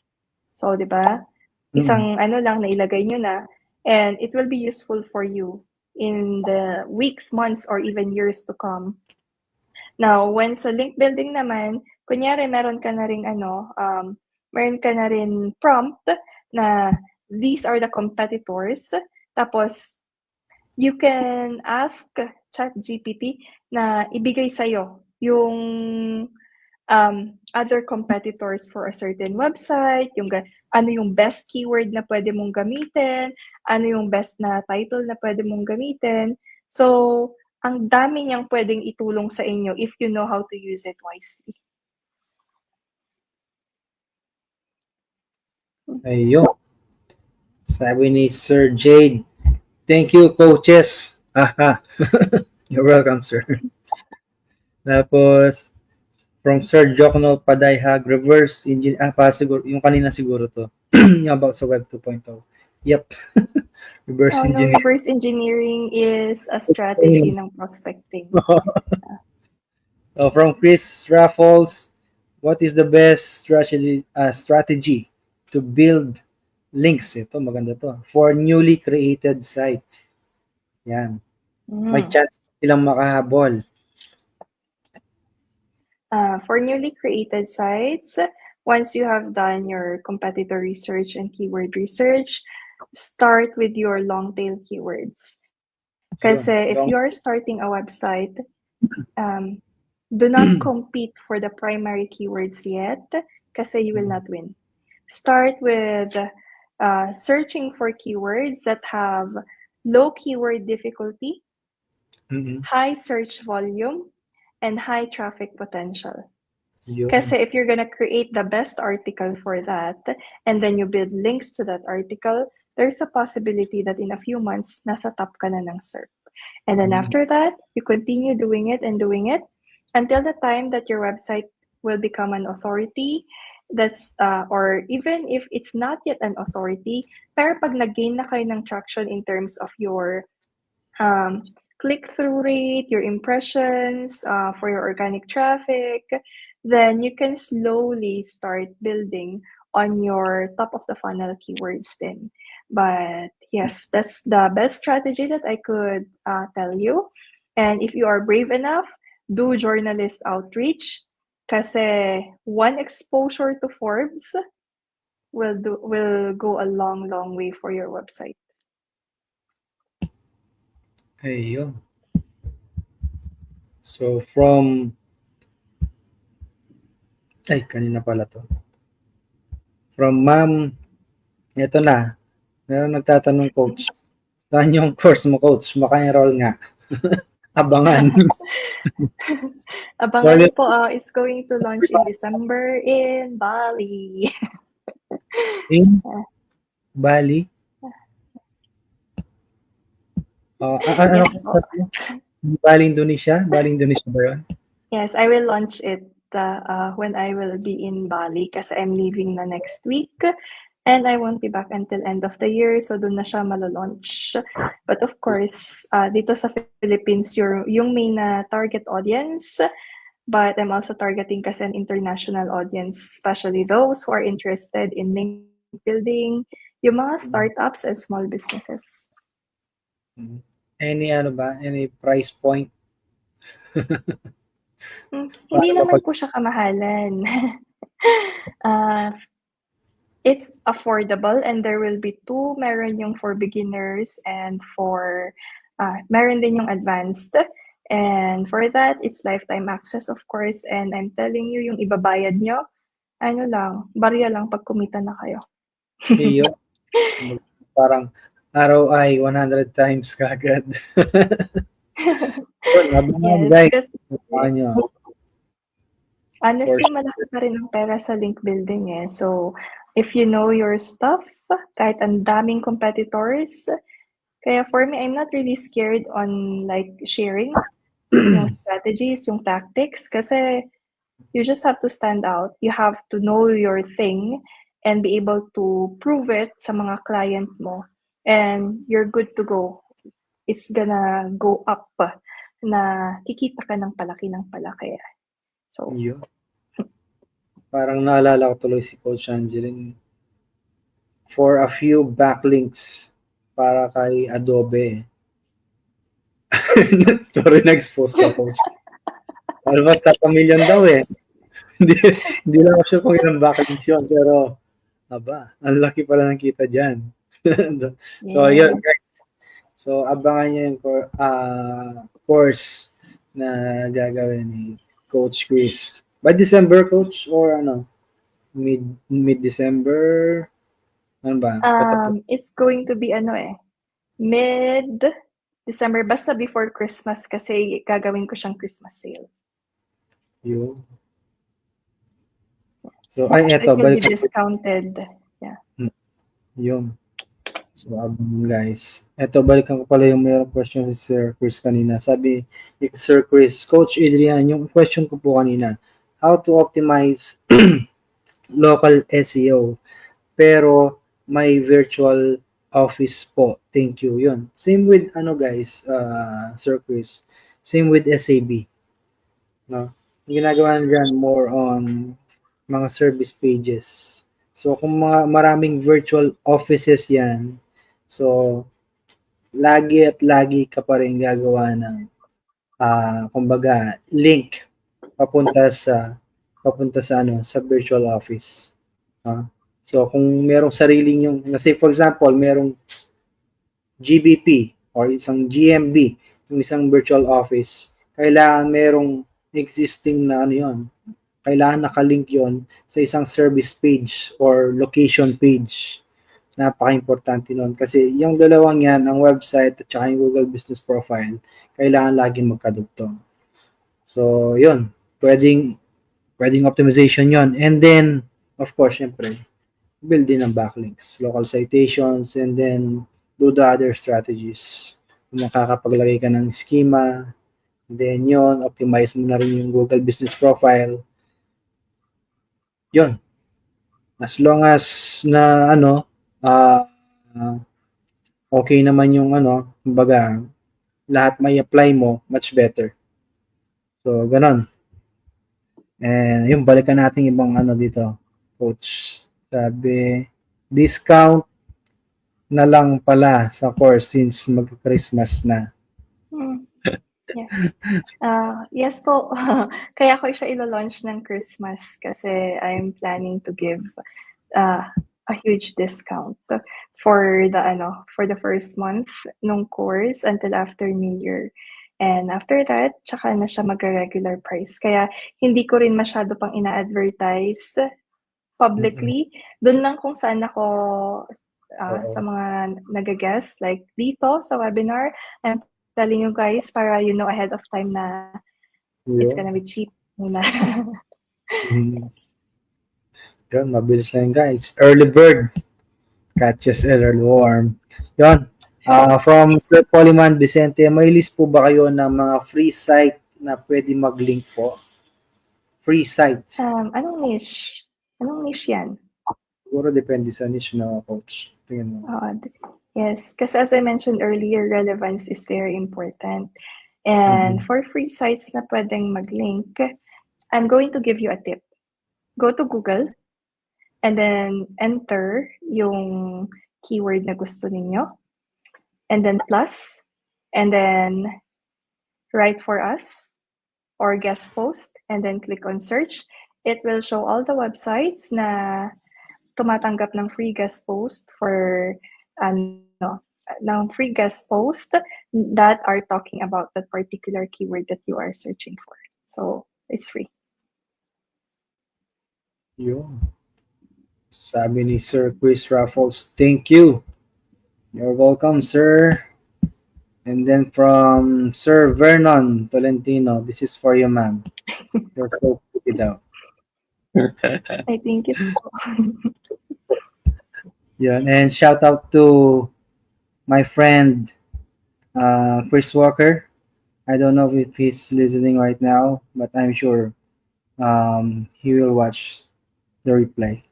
So, di ba? Mm-mm. Isang ano lang na ilagay nyo na and it will be useful for you in the weeks, months, or even years to come. Now, when sa link building naman, kunyari meron ka na rin meron ka na rin prompt na these are the competitors. Tapos, you can ask ChatGPT na ibigay sa'yo yung other competitors for a certain website, ano yung best keyword na pwede mong gamitin, ano yung best na title na pwede mong gamitin. So, ang dami niyang pwedeng itulong sa inyo if you know how to use it wisely. Ayun. Sabi ni Sir Jade. Thank you, coaches. Aha. You're welcome, sir. Tapos, from Sir Jokno Padayhag, reverse engine. Pa siguro, yung kanina siguro to. Yung about sa Web 2.0. Yep. Reverse Oh, no, engineering. reverse engineering is a strategy ng prospecting. So from Chris Raffles, what is the best strategy to build links? Ito, maganda to. For newly created sites. Yan. May chance silang makahabol. For newly created sites, once you have done your competitor research and keyword research, start with your long tail keywords. Kasi if you are starting a website, do not compete for the primary keywords yet kasi you will not win. Start with searching for keywords that have low keyword difficulty, high search volume, and high traffic potential. Kasi if you're gonna create the best article for that, and then you build links to that article, there's a possibility that in a few months, nasa top ka na ng SERP. And then after that, you continue doing it and doing it until the time that your website will become an authority That's or even if it's not yet an authority, pero pag nag-gain na kayo ng traction in terms of your click-through rate, your impressions, for your organic traffic, then you can slowly start building on your top of the funnel keywords then. But yes, that's the best strategy that I could tell you. And if you are brave enough, do journalist outreach. Kasi one exposure to Forbes will go a long, long way for your website. Ayun. So, kanina pala to. From Ma'am, ito na. Meron nagtatanong, coach. Saan yung course mo, coach? Maka-enroll nga. Abangan. Abangan po, it's going to launch in December in Bali. In Bali? Yes po. Bali, Indonesia? Bali, Indonesia ba yun? Yes, I will launch it when I will be in Bali kasi I'm leaving na next week and I won't be back until end of the year, so doon na siya malo-launch. But of course, dito sa Philippines, yung main na target audience, but I'm also targeting kasi an international audience, especially those who are interested in link building, yung mga startups and small businesses. Any price point? Hindi naman po siya kamahalan. It's affordable and there will be two. Meron yung for beginners and for meron din yung advanced. And for that, it's lifetime access, of course. And I'm telling you, yung ibabayad nyo, barya lang pag kumita na kayo. Iyo. Parang araw ay 100 times kagad. Yes, honestly, malaki pa rin ang pera sa link building eh. So, if you know your stuff, kahit ang daming competitors, kaya for me, I'm not really scared on like sharing yung strategies, yung tactics, kasi you just have to stand out. You have to know your thing and be able to prove it sa mga client mo. And you're good to go. It's gonna go up na kikita ka ng palaki. So, iyo. Parang naalala ko tuloy si Coach Angeline. For a few backlinks para kay Adobe. Sorry, na-expose ka, Coach. Almost sa million daw eh. hindi lang ako sure kung ilang backlinks yun, pero ang laki pala ng kita dyan. So, yun guys. So, abangan nyo yung course na gagawin ni Coach Chris. By December, Coach? Or mid-December? Ano ba? It's going to be mid-December. Basta before Christmas kasi gagawin ko siyang Christmas sale. Yun. So, eto. It will be discounted. Yeah. Yun. So, guys. Eto, balikan ko pala yung mayroong question si Sir Chris kanina. Sabi ni Sir Chris, Coach Adrian, yung question ko po kanina, how to optimize local SEO pero may virtual office po. Thank you. Yun. Same with guys, Sir Chris. Same with SAB. No? Ginagawa na dyan more on mga service pages. So, kung maraming virtual offices yan, so, lagi ka pa rin gagawa ng kumbaga, link papunta sa virtual office. So, kung merong sariling say for example, merong GBP or isang GMB, yung isang virtual office, kailangan merong existing na kailangan nakalink yon sa isang service page or location page. Napaka-importante nun kasi yung dalawang yan, ang website at saka yung Google Business Profile, kailangan laging magkadugtong. So, yun. Pwedeng optimization yon. And then, of course, syempre, build din ng backlinks, local citations, and then do the other strategies. Kung makakapaglagay ka ng schema, then yon, optimize mo na rin yung Google Business Profile. Yun. As long as na ano, ah, okay naman yung ano, kumbaga, lahat may apply mo, much better. So, ganun. And yung balikan natin ibang ano dito, coach. Sabi, discount na lang pala sa course since mag-Christmas na. Hmm, yes. Yes po. Kaya ko siya ilo-launch ng Christmas kasi I'm planning to give uh, a huge discount for the first month nung course until after New Year. And after that, tsaka na siya mag-regular price. Kaya hindi ko rin masyado pang ina-advertise Mm-mm. publicly. Doon lang kung saan ako sa Oo. mga nag-guest, like dito sa webinar, I'm telling you guys para you know ahead of time na it's gonna Yun. be cheap muna. Mhm. Yes. Yun, mabilis lang guys. Early bird catches an early worm. Yun. From Sir Polyman Vicente, may list po ba kayo ng mga free site na pwede mag-link po? Free sites. Anong niche? Anong niche yan? Siguro depende sa niche na coach. Tingnan mo. Yes, because as I mentioned earlier, relevance is very important. And Mm-mm. for free sites na pwedeng mag-link, I'm going to give you a tip. Go to Google and then enter yung keyword na gusto ninyo, and then plus, and then write for us or guest post, and then click on search. It will show all the websites na tumatanggap ng free guest post for ano, ng free guest post that are talking about that particular keyword that you are searching for. So it's free. Yun. Sabi ni Sir Chris Raffles, thank you. You're welcome, sir. And then from Sir Vernon Tolentino, this is for you, ma'am. You're so pretty daw. I think it. Yun. And shout out to my friend Chris Walker. I don't know if he's listening right now, but I'm sure he will watch the replay.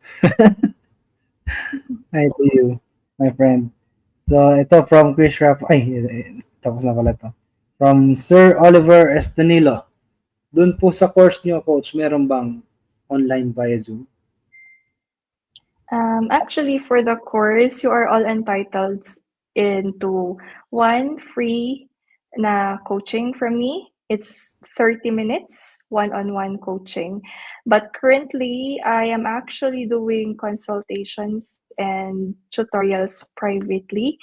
Hi to you, my friend. So, ito from Chris Raff. Ay, tapos na pala to. From Sir Oliver Estanilo. Doon po sa course niyo, coach, meron bang online via Zoom? Actually, for the course, you are all entitled into one free na coaching from me. It's 30 minutes one-on-one coaching. But currently, I am actually doing consultations and tutorials privately.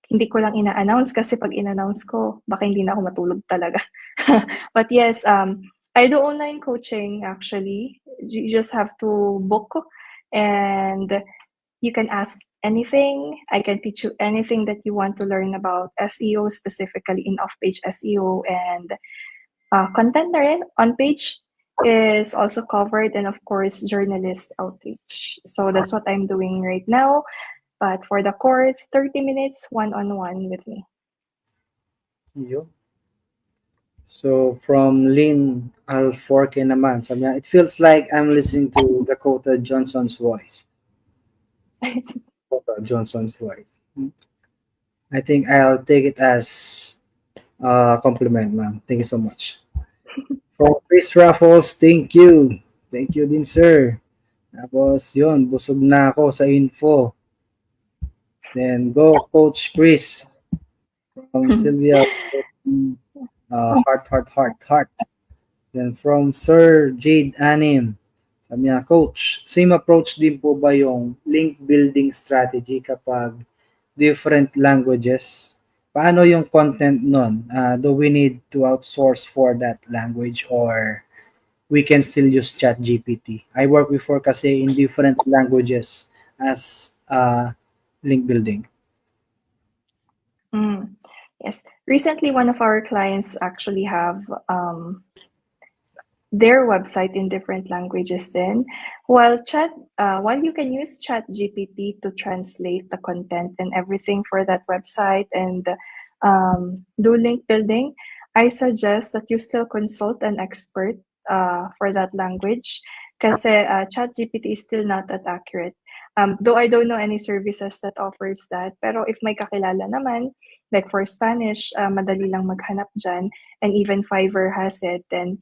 Hindi ko lang ina-announce kasi pag in-announce ko, baka hindi na ako matulog talaga. But yes, I do online coaching actually. You just have to book and you can ask anything. I can teach you anything that you want to learn about SEO, specifically in off-page SEO, and content na rin on page is also covered, and of course, journalist outreach. So that's what I'm doing right now. But for the course, 30 minutes one-on-one with me. Yun. So, from Lynn Alforque naman, sabi niya, it feels like I'm listening to Dakota Johnson's voice. Dakota Johnson's voice. I think I'll take it as a compliment, ma'am. Thank you so much. From Chris Raffles, thank you. Thank you din, sir. Tapos, yun, busog na ako sa info. Then, go, Coach Chris. From Sylvia, heart, heart, heart, heart. Then, from Sir Jade Anim, sabi niya, Coach, same approach din po ba yung link building strategy kapag different languages? Paano yung content nun? Do we need to outsource for that language or we can still use ChatGPT? I work before kasi in different languages as link building. Mm. Yes. Recently, one of our clients actually have their website in different languages then while you can use chat gpt to translate the content and everything for that website and do link building, I suggest that you still consult an expert for that language Kasi ChatGPT is still not that accurate. Though I don't know any services that offers that, pero if may kakilala naman, like for Spanish, madali lang maghanap dyan, and even Fiverr has it, then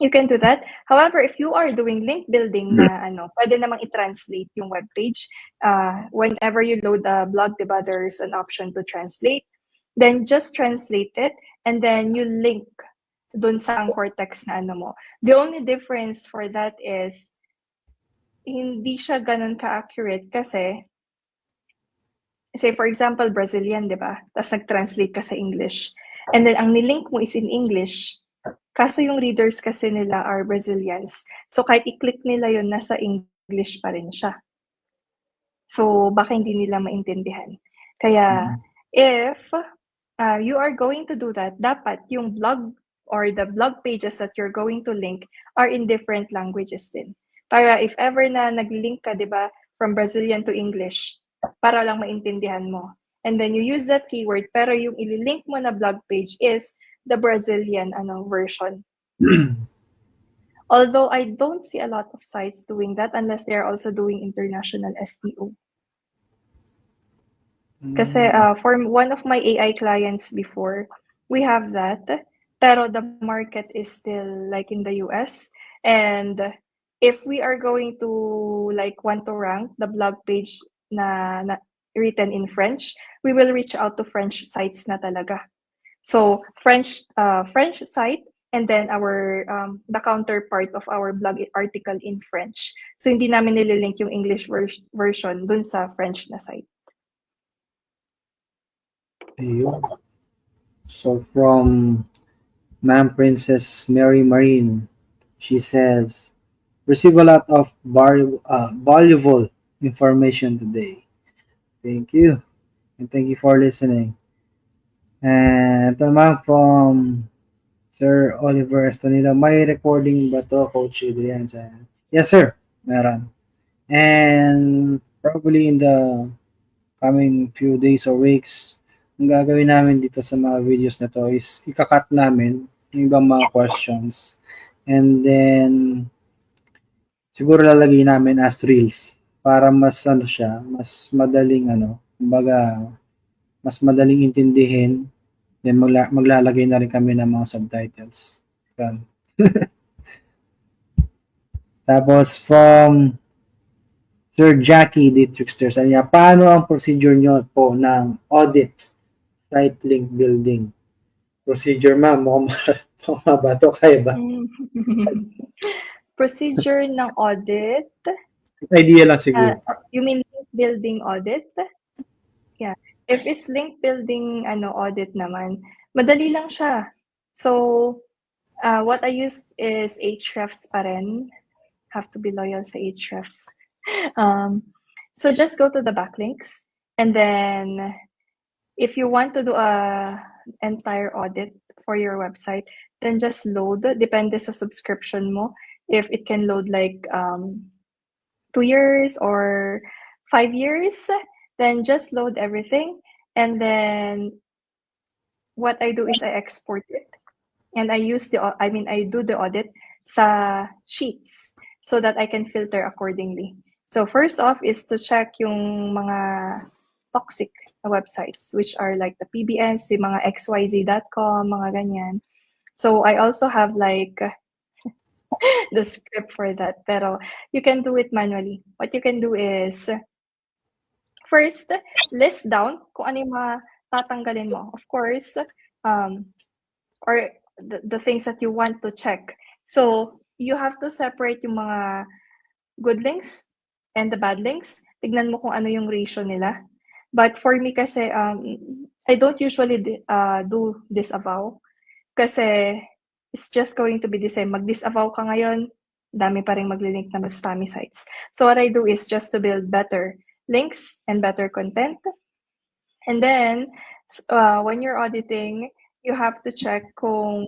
you can do that. However, if you are doing link building na pwede namang i-translate yung webpage. Whenever you load a blog, diba, there's an option to translate. Then just translate it and then you link dun sa anchor text na mo. The only difference for that is hindi siya ganun ka-accurate kasi say for example, Brazilian, diba? Tapos nag-translate ka sa English. And then ang nilink mo is in English. Kaso yung readers kasi nila are Brazilians. So kahit i-click nila yun, nasa English pa rin siya. So baka hindi nila maintindihan. Kaya if you are going to do that, dapat yung blog or the blog pages that you're going to link are in different languages din. Para if ever na nag-link ka, di ba, from Brazilian to English, para lang maintindihan mo. And then you use that keyword, pero yung ililink mo na blog page is the Brazilian version. Although I don't see a lot of sites doing that unless they're also doing international SEO. Kasi for one of my AI clients before, we have that, pero the market is still like in the US. And if we are going to like want to rank the blog page na written in French, we will reach out to French sites na talaga. So French site, and then our the counterpart of our blog article in French. So hindi namin nililink yung English version dun sa French na site. So from Ma'am Princess Mary Marine, she says, receive a lot of valuable information today. Thank you. And thank you for listening. And ito naman from Sir Oliver Estonida, may recording ba to, Coach Adrian? Yes, sir. Meron. And probably in the coming few days or weeks, ang gagawin namin dito sa mga videos na to is ikakat namin yung ibang mga questions. And then, siguro lalagay namin as reels para mas mas madaling kumbaga, mas madaling intindihin. Then maglalagay na rin kami ng mga subtitles. Yan. Tapos from Sir Jackie the Trickster, sabi niya, paano ang procedure nyo po ng audit site link building? Procedure, ma'am, mukhang mabato kayo ba? Procedure ng audit? Idea lang siguro. You mean link building audit? Yeah. If it's link building audit naman, madali lang siya. So, what I use is Ahrefs pa rin. Have to be loyal sa Ahrefs. So just go to the backlinks, and then if you want to do a entire audit for your website, then just load. Depende sa subscription mo. If it can load like 2 years or 5 years, then just load everything. And then what I do is I export it, and I do the audit sa sheets so that I can filter accordingly. So first off is to check yung mga toxic websites, which are like the PBNs, yung mga xyz.com, mga ganyan. So I also have like the script for that, pero you can do it manually. What you can do is first list down kung ano yung mga tatanggalin mo. Of course, or the things that you want to check. So you have to separate yung mga good links and the bad links. Tignan mo kung ano yung ratio nila. But for me kasi, I don't usually do disavow. Kasi it's just going to be the same. Mag-disavow ka ngayon, dami pa rin maglilink na mas spammy sites. So what I do is just to build better links and better content. And then, when you're auditing, you have to check kung,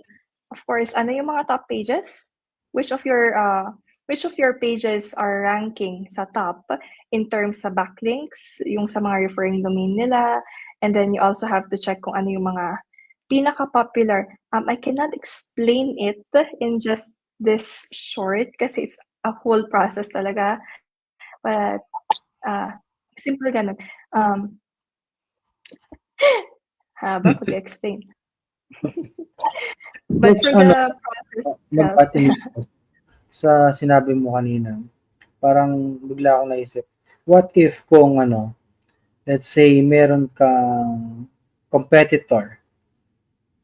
of course, ano yung mga top pages? Which of your pages are ranking sa top in terms sa backlinks, yung sa mga referring domain nila, and then you also have to check kung ano yung mga pinaka-popular. I cannot explain it in just this short kasi it's a whole process talaga. But simple ganun. Haba pag-explain. But Coach, for the process itself, magpatingin ako sa sinabi mo kanina. Parang bigla akong naisip, what if kung let's say meron kang competitor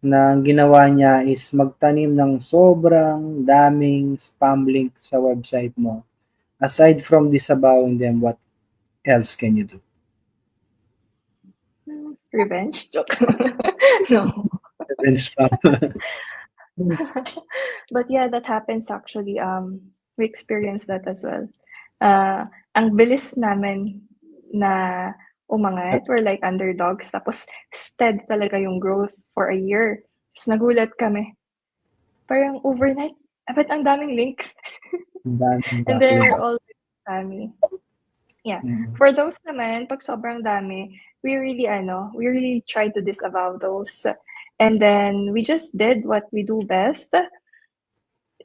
na ang ginawa niya is magtanim ng sobrang daming spam link sa website mo. Aside from disavowing them, what else can you do? revenge joke. No. Revenge spam. But yeah, that happens actually. We experienced that as well. Ang bilis namin na umangat. We're like underdogs. Tapos steady talaga yung growth for a year. Tapos nagulat kami. Parang overnight, ba't ang daming links? And they're all spammy. Yeah. For those naman, pag sobrang dami, we really try to disavow those. And then we just did what we do best.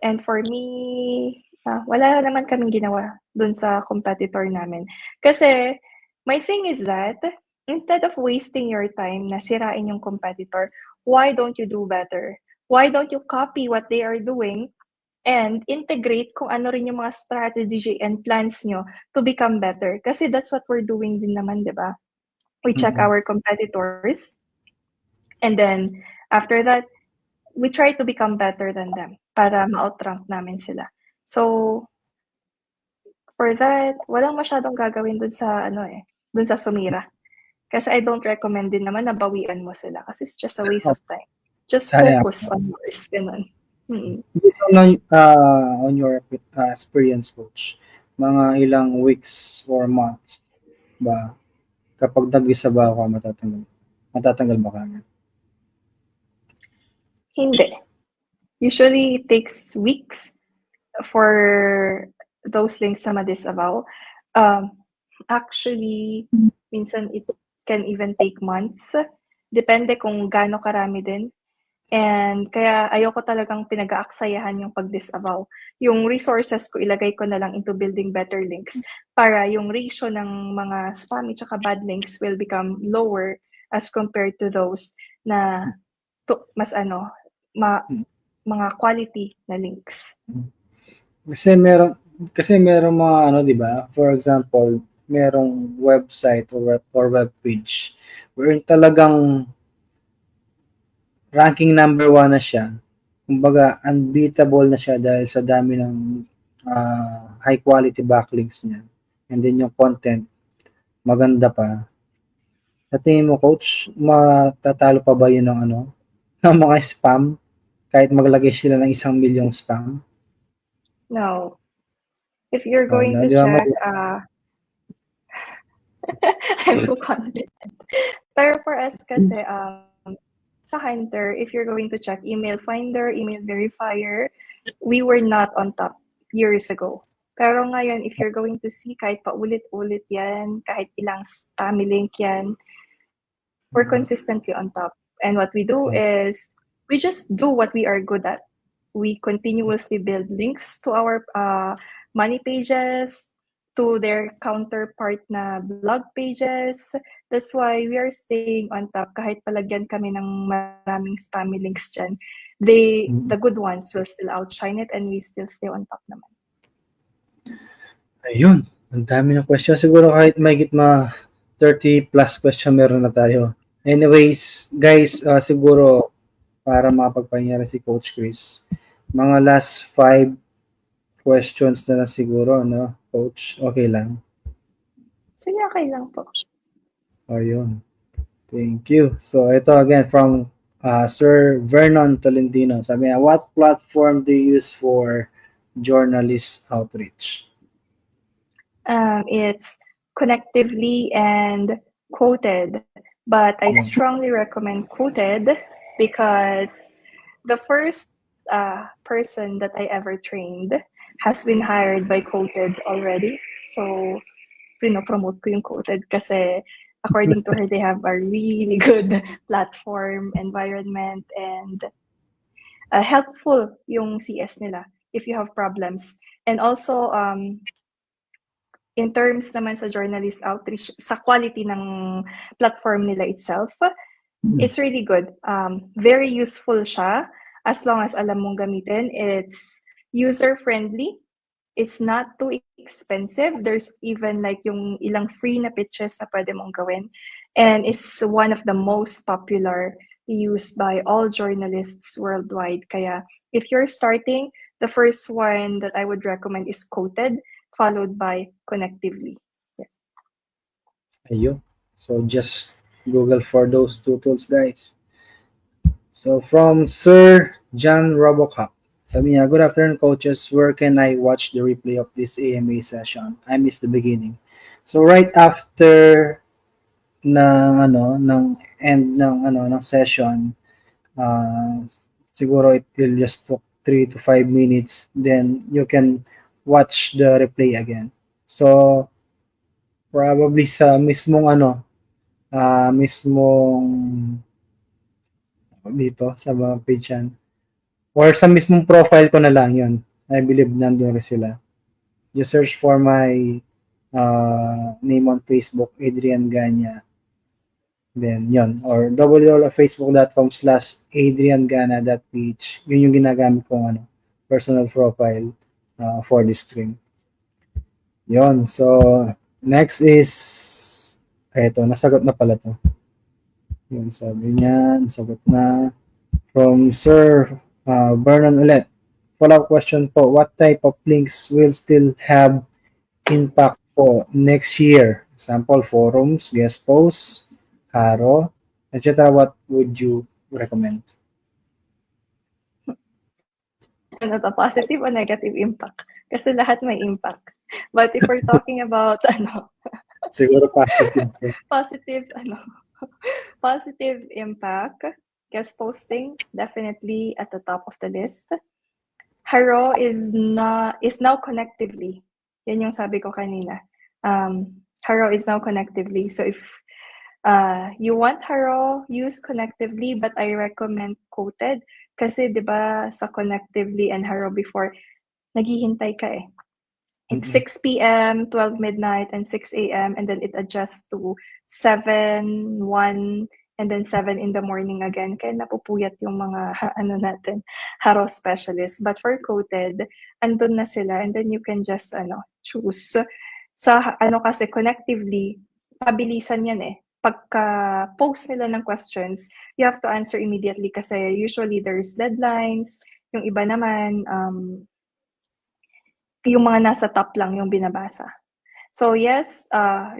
And for me, wala naman kaming ginawa dun sa competitor namin. Kasi my thing is that instead of wasting your time na sirain yung competitor, why don't you do better? Why don't you copy what they are doing and integrate kung ano rin yung mga strategy and plans nyo to become better? Kasi that's what we're doing din naman, di ba? We check our competitors and then after that, we try to become better than them para ma-outrank namin sila. So, for that, walang masyadong gagawin dun sa dun sa sumira. Kasi I don't recommend din naman na bawian mo sila kasi it's just a waste of time. Just focus on yours, ganun. Based on your experience, coach, mga ilang weeks or months ba kapag nag-isabaw ka matatanggal ba kagad? Hindi. Usually, it takes weeks for those links na ma-disavow. Actually, minsan it can even take months. Depende kung gaano karami din. And kaya ayoko talagang pinag-aaksayahan yung pag-disavow. Yung resources ko, ilagay ko na lang into building better links para yung ratio ng mga spammy tsaka bad links will become lower as compared to those na mas mga quality na links. Kasi meron mga 'di ba? For example, merong website or web page wherein talagang ranking number 1 na siya. Kumbaga, unbeatable na siya dahil sa dami ng high quality backlinks niya. And then yung content, maganda pa. Sa tingin mo, coach, matatalo pa ba yun ng ng mga spam? Kahit maglagay sila ng 1,000,000 spam? No. If you're going to check, I'm so confident. Pero for us kasi, sa Hunter, if you're going to check email finder, email verifier, we were not on top years ago. Pero ngayon, if you're going to see, kahit paulit-ulit yan, kahit ilang spammy link yan, we're consistently on top. And what we do is, we just do what we are good at. We continuously build links to our money pages, to their counterpart na blog pages. That's why we are staying on top kahit palagyan kami ng maraming spammy links dyan. The good ones will still outshine it and we still stay on top naman. Ayun, ang dami ng question. Siguro kahit mahigit 30 plus question meron na tayo. Anyways, guys, siguro para mapagpahinga si Coach Chris, mga last 5 questions na siguro, no? Coach, okay lang? Sige, okay lang po. Ayun. Thank you. So, ito again from Sir Vernon Tolentino. Sabi niya, what platform do you use for journalist outreach? It's Connectively and Quoted, but I strongly recommend Quoted because the first person that I ever trained has been hired by Quoted already. So, pinopromote ko yung Quoted kasi according to her, they have a really good platform, environment, and helpful yung CS nila. if you have problems. And also, in terms naman sa journalist outreach, sa quality ng platform nila itself, it's really good. Very useful siya as long as alam mong gamitin. It's user-friendly. It's not too expensive. There's even like yung ilang free na pitches na pwede mong gawin. And it's one of the most popular used by all journalists worldwide. Kaya if you're starting, the first one that I would recommend is Quoted, followed by Connectively. Ayun. So just Google for those two tools, guys. So from Sir John Robocop. Sabi niya, good afternoon coaches. Where can I watch the replay of this AMA session? I missed the beginning. So right after ng end ng session, uh, siguro it will just took 3 to 5 minutes, then you can watch the replay again. So probably sa mismong mismong dito sa mga page yan. Or sa mismong profile ko na lang yun. I believe nandun rin sila. Just search for my name on Facebook, Adrian Gaña. Then, yun. Or www.facebook.com/adriangana.page. Yun yung ginagamit kong personal profile for this stream. Yun. So, next is, eto, nasagot na pala to. Yun, sabi niya, nasagot na. From Sir Vernon ulit. Follow-up question po, what type of links will still have impact po next year? Example, forums, guest posts, Haro, etc. What would you recommend? Ano to, positive o negative impact? Kasi lahat may impact. But if we're talking about Siguro positive. positive positive impact, guest posting definitely at the top of the list. Haro is now connectively. Yan yung sabi ko kanina. Haro is now connectively. So if you want Haro, use connectively, but I recommend Quoted kasi 'di ba sa connectively and Haro before naghihintay ka eh. It's 6 p.m., 12 midnight, and 6 a.m., and then it adjusts to 7, 1, and then 7 in the morning again. Kaya napupuyat yung mga Haro specialists. But for Quoted, andun na sila, and then you can just choose. Sa kasi connectively, pabilisan yan eh. Pagka-post nila ng questions, you have to answer immediately kasi usually there's deadlines. Yung iba naman, yung mga nasa top lang yung binabasa. So yes,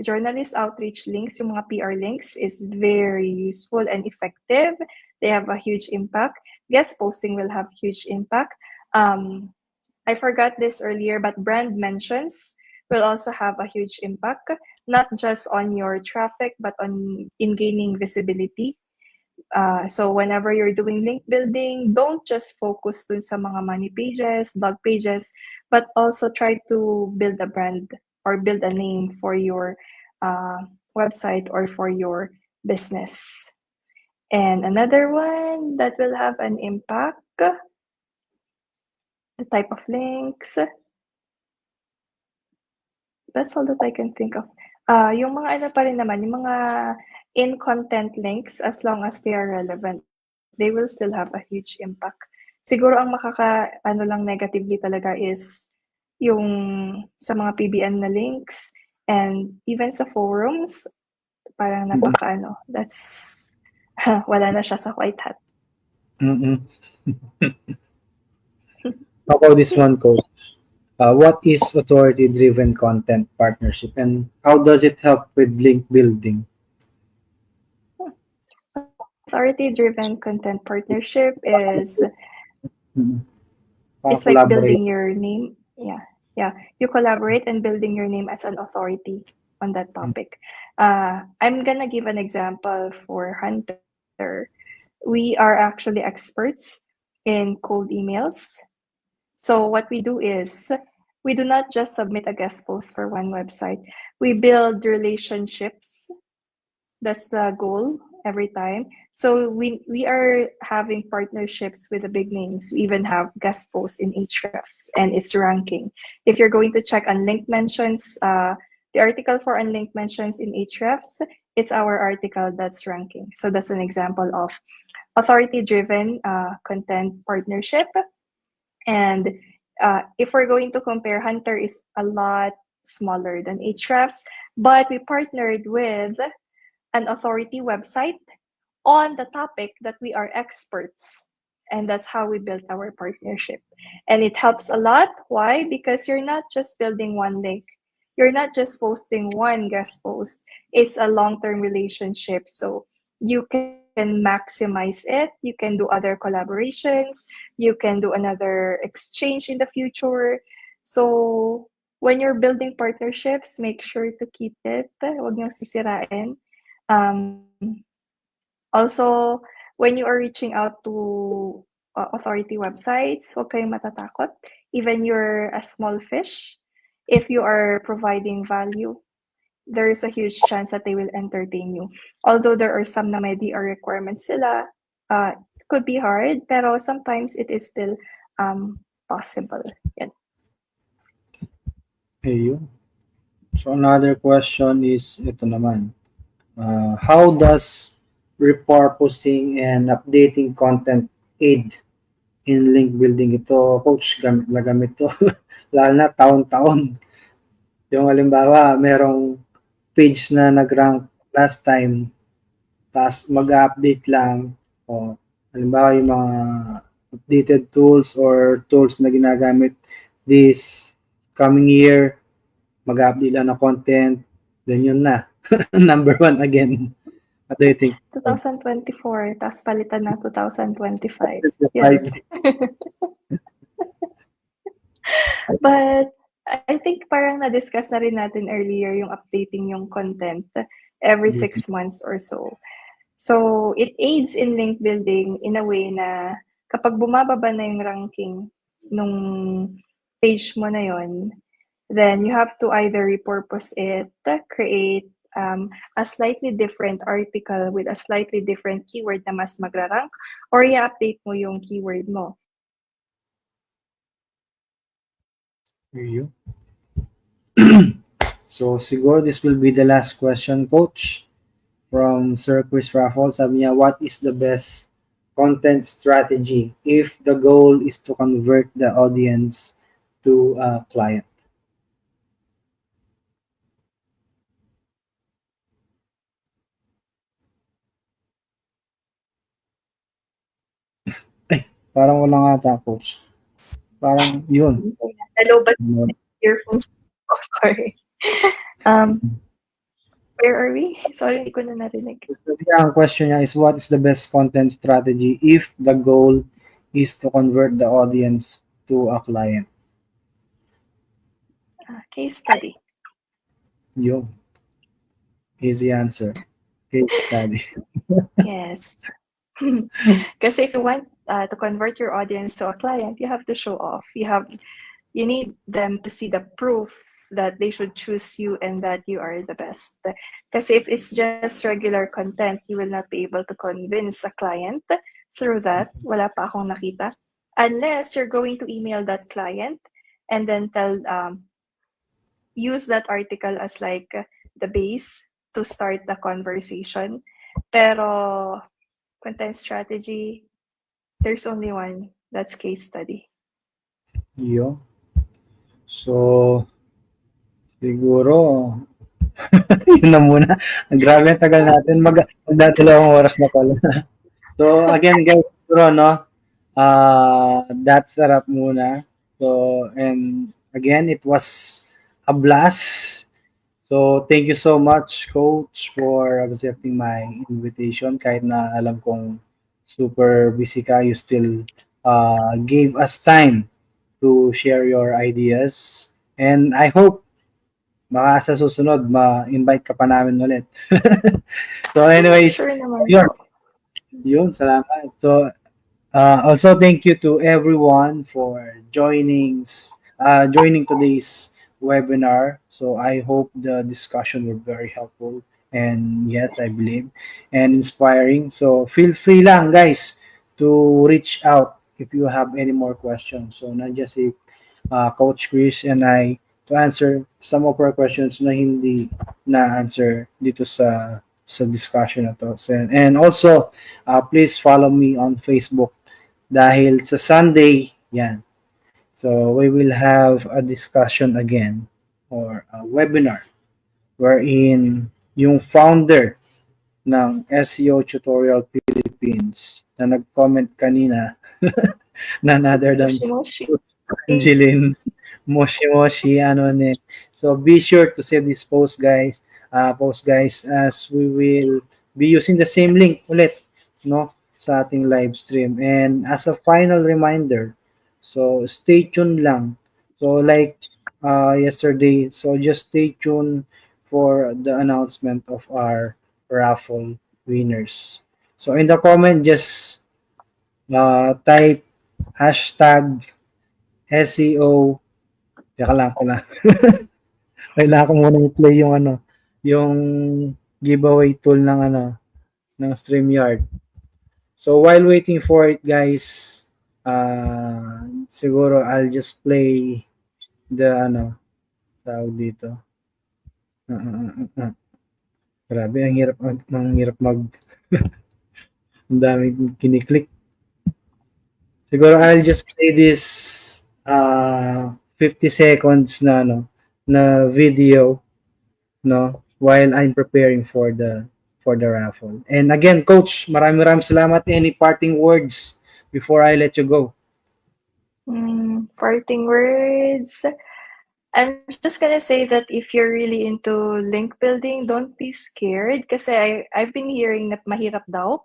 journalist outreach links, yung mga PR links is very useful and effective. They have a huge impact. Guest posting will have huge impact. I forgot this earlier, but brand mentions will also have a huge impact, not just on your traffic, but in gaining visibility. So whenever you're doing link building, don't just focus dun sa mga money pages, blog pages, but also try to build a brand or build a name for your website or for your business. And another one that will have an impact, the type of links. That's all that I can think of. Yung mga pa rin naman, yung mga in-content links, as long as they are relevant, they will still have a huge impact. Siguro ang lang negatively talaga is yung sa mga PBN na links and even sa forums, parang that's wala na siya sa white hat. How about this one, Coach? What is authority-driven content partnership and how does it help with link building? Authority-driven content partnership is it's like building your name. Yeah. You collaborate and building your name as an authority on that topic. I'm gonna give an example for Hunter. We are actually experts in cold emails. So what we do is we do not just submit a guest post for one website. We build relationships. That's the goal. every time. So we are having partnerships with the big names. We even have guest posts in Ahrefs and it's ranking. If you're going to check unlinked mentions, the article for unlinked mentions in Ahrefs, it's our article that's ranking. So that's an example of authority-driven content partnership. And if we're going to compare, Hunter is a lot smaller than Ahrefs, but we partnered with an authority website on the topic that we are experts. And that's how we built our partnership. And it helps a lot. Why? Because you're not just building one link, you're not just posting one guest post, it's a long term relationship. So you can maximize it, you can do other collaborations, you can do another exchange in the future. So when you're building partnerships, make sure to keep it. Huwag niyong sisirain. Um, Also, when you are reaching out to authority websites, huwag kayong matatakot. Even you're a small fish, if you are providing value, there is a huge chance that they will entertain you. Although there are some na may DR requirements sila, it could be hard, pero sometimes it is still possible. Yan. Ayun. So another question is ito naman. How does repurposing and updating content aid in link building? Ito, coach, gamit na gamit to. Lalo na taon-taon. Yung halimbawa, merong page na nag-rank last time, tapos mag-update lang. O, halimbawa, yung mga updated tools or tools na ginagamit this coming year, mag-update lang ng content, then yun na. Number one again. What do you think? 2024, tapos palitan na 2025. Five. Yan. But I think parang na-discuss na rin natin earlier yung updating yung content every 6 months or so. So it aids in link building in a way na kapag bumababa na yung ranking nung page mo na yon, then you have to either repurpose it, create a slightly different article with a slightly different keyword na mas magra-rank, or i-update mo yung keyword mo. You. So siguro this will be the last question, coach, from Sir Chris Raffles. Sabi niya, what is the best content strategy if the goal is to convert the audience to a client? Ay, parang wala nga ata, coach. Parang yun. Nalobat earphones. Oh, sorry. Where are we? Sorry, hindi ko na narinig. Ang question niya is, what is the best content strategy if the goal is to convert the audience to a client? Case study. Yun. Easy answer. Case study. Yes. Kasi if you want to convert your audience to a client, you have to show off. You need them to see the proof that they should choose you and that you are the best. Kasi if it's just regular content, you will not be able to convince a client through that. Wala pa akong nakita. Unless you're going to email that client and then use that article as like the base to start the conversation. Pero content strategy, there's only one. That's case study. Yo. So, siguro, yun na muna. Grabe ang tagal natin. Magdadalawang oras na pala. So, again, guys, siguro, no? That's a wrap muna. So, and again, it was a blast. So, thank you so much, Coach, for accepting my invitation. Kahit na alam kong super busy ka, you still gave us time to share your ideas. And I hope baka sa susunod ma-invite ka pa namin ulit. So anyways, Sure naman yun, po. yun, salamat. So also thank you to everyone for joining today's webinar. So I hope the discussion were very helpful and yes, I believe, and inspiring. So feel free lang guys to reach out if you have any more questions. So not just if Coach Chris and I to answer some of our questions na hindi na-answer dito sa discussion na to. And also, please follow me on Facebook dahil sa Sunday, yan. So we will have a discussion again or a webinar wherein yung founder ng SEO Tutorial Philippines na nag-comment kanina none other than Moshi Moshi. Angeline Moshi Moshi ano ne. So be sure to save this post guys as we will be using the same link ulit no sa ating live stream. And as a final reminder, so stay tuned lang. So like yesterday, so just stay tuned for the announcement of our raffle winners. So in the comment, just type hashtag SEO. Teka lang ko na. Kailangan ko muna i-play yung ano, yung giveaway tool ng ano, ng StreamYard. So while waiting for it guys, siguro I'll just play the ano, tawag dito. Grabe, ang hirap mag, ang dami kiniklik. Siguro I'll just play this 50 seconds na ano, na video no while I'm preparing for the raffle. And again, coach, maraming salamat. Any parting words before I let you go? Parting words. I'm just gonna say that if you're really into link building, don't be scared kasi I've been hearing na mahirap daw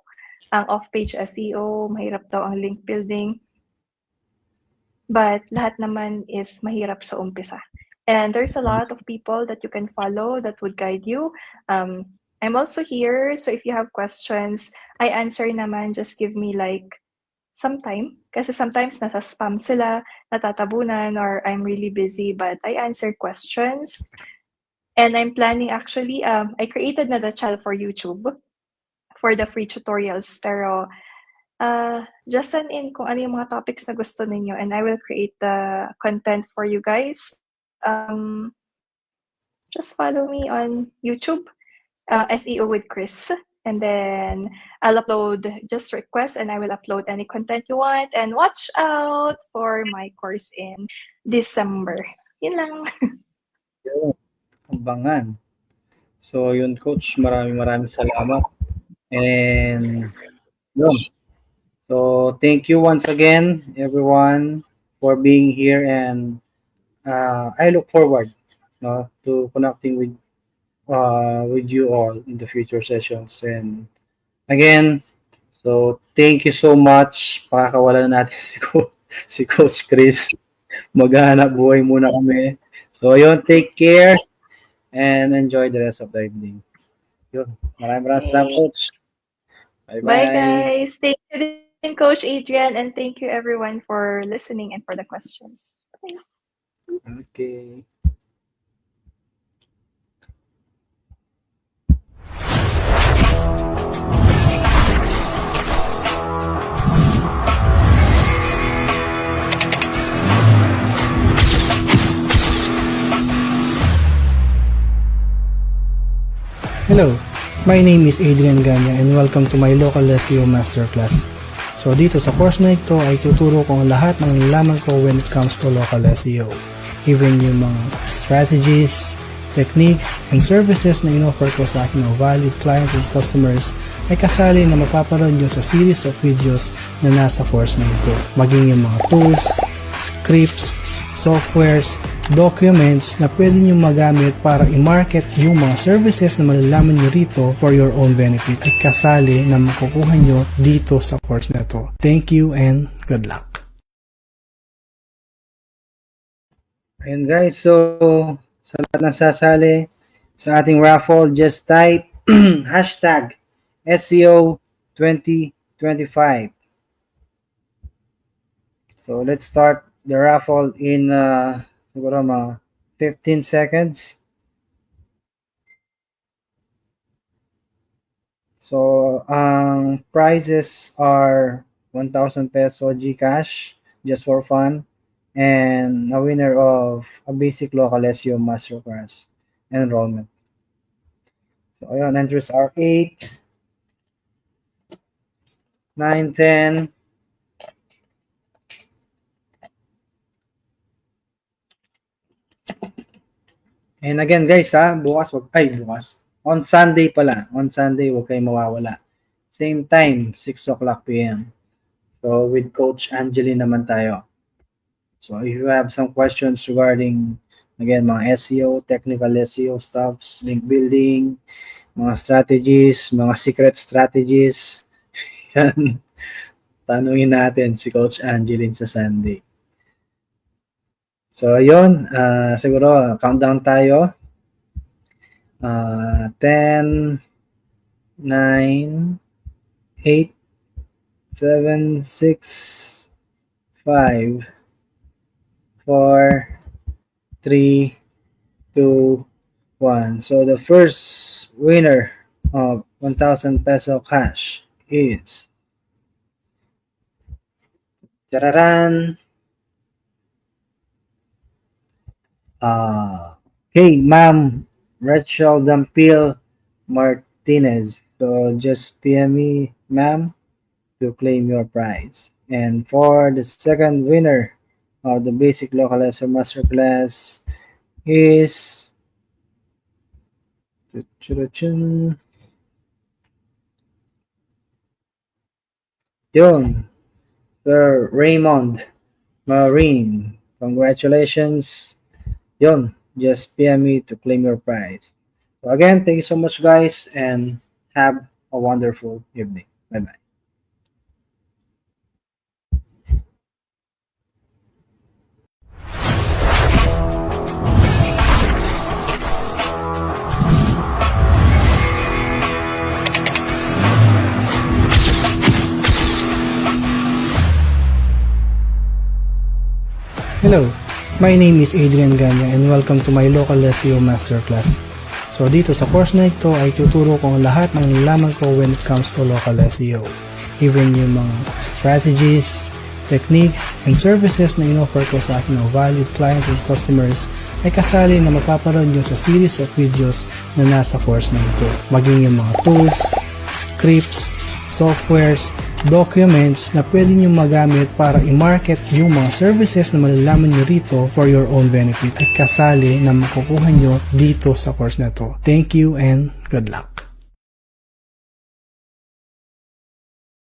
ang off-page SEO, mahirap daw ang link building. But lahat naman is mahirap sa umpisa. And there's a lot of people that you can follow that would guide you. I'm also here, so if you have questions, I answer naman. Just give me like some time. Kasi sometimes nasa spam sila, natatabunan, or I'm really busy, but I answer questions. And I'm planning actually, I created na the channel for YouTube for the free tutorials. Pero just send in kung ano yung mga topics na gusto ninyo and I will create the content for you guys. Just follow me on YouTube, SEO with Chris. And then I'll upload just requests and I will upload any content you want. And watch out for my course in December. Yun lang. Yun, abangan. So yun coach, maraming salamat. And yun. So thank you once again everyone for being here, and I look forward no to connecting with you all in the future sessions. And again, so thank you so much. Pakakawala na natin si Coach Chris. Maghahanap buhay muna kami. So yun, take care and enjoy the rest of the evening. Yun, maraming salamat Coach. Bye, Bye-bye. guys. Thank you din, Coach Adrian, and thank you everyone for listening and for the questions. Bye. Okay. Hello, my name is Adrian Gaña and welcome to my local SEO Masterclass. So dito sa course na ito ay tuturo ko ang lahat ng nalaman ko when it comes to local SEO. Even yung mga strategies, techniques, and services na in-offer ko sa aking mga valued clients and customers ay kasali na mapapanood nyo sa series of videos na nasa course na ito. Maging yung mga tools, scripts, softwares, documents na pwede nyo magamit para i-market yung mga services na malalaman nyo rito for your own benefit at kasali na makukuha nyo dito sa course na to. Thank you and good luck. And guys, so sa lahat ng sasali sa ating raffle, just type hashtag SEO 2025. So let's start the raffle in siguro mga 15 seconds. So, ang prizes are 1,000 peso GCash just for fun and a winner of a basic local SEO masterclass enrollment. So, ayun, entries are 8, 9, 10, and again guys bukas. On Sunday pala. On Sunday, huwag kayong mawawala. Same time, 6 o'clock p.m. So, with Coach Angeline naman tayo. So, if you have some questions regarding, again, mga SEO, technical SEO stuffs, link building, mga strategies, mga secret strategies, yan, tanungin natin si Coach Angeline sa Sunday. So, yun, siguro, countdown tayo. 10, 9, 8, 7, 6, 5, 4, 3, 2, 1. So the first winner of 1,000 peso cash is Chararan. Okay, Ma'am Rachel Dampil Martinez. So just PM me, ma'am, to claim your prize. And for the second winner of the basic local SEO masterclass is yun, Sir Raymond Marine. Congratulations. Yun, just PM me to claim your prize. So again, thank you so much guys and have a wonderful evening. Bye-bye. Hello, my name is Adrian Gaña and welcome to my local SEO masterclass. So dito sa course na ito ay tuturo ko ang lahat ng nalaman ko when it comes to local SEO. Even yung mga strategies, techniques, and services na in-offer ko sa aking valued clients and customers ay kasali na mapaparoon nyo sa series of videos na nasa course na ito. Maging yung mga tools, scripts, softwares, documents na pwede nyo magamit para i-market yung mga services na malalaman nyo rito for your own benefit at kasali na makukuha nyo dito sa course na to. Thank you and good luck!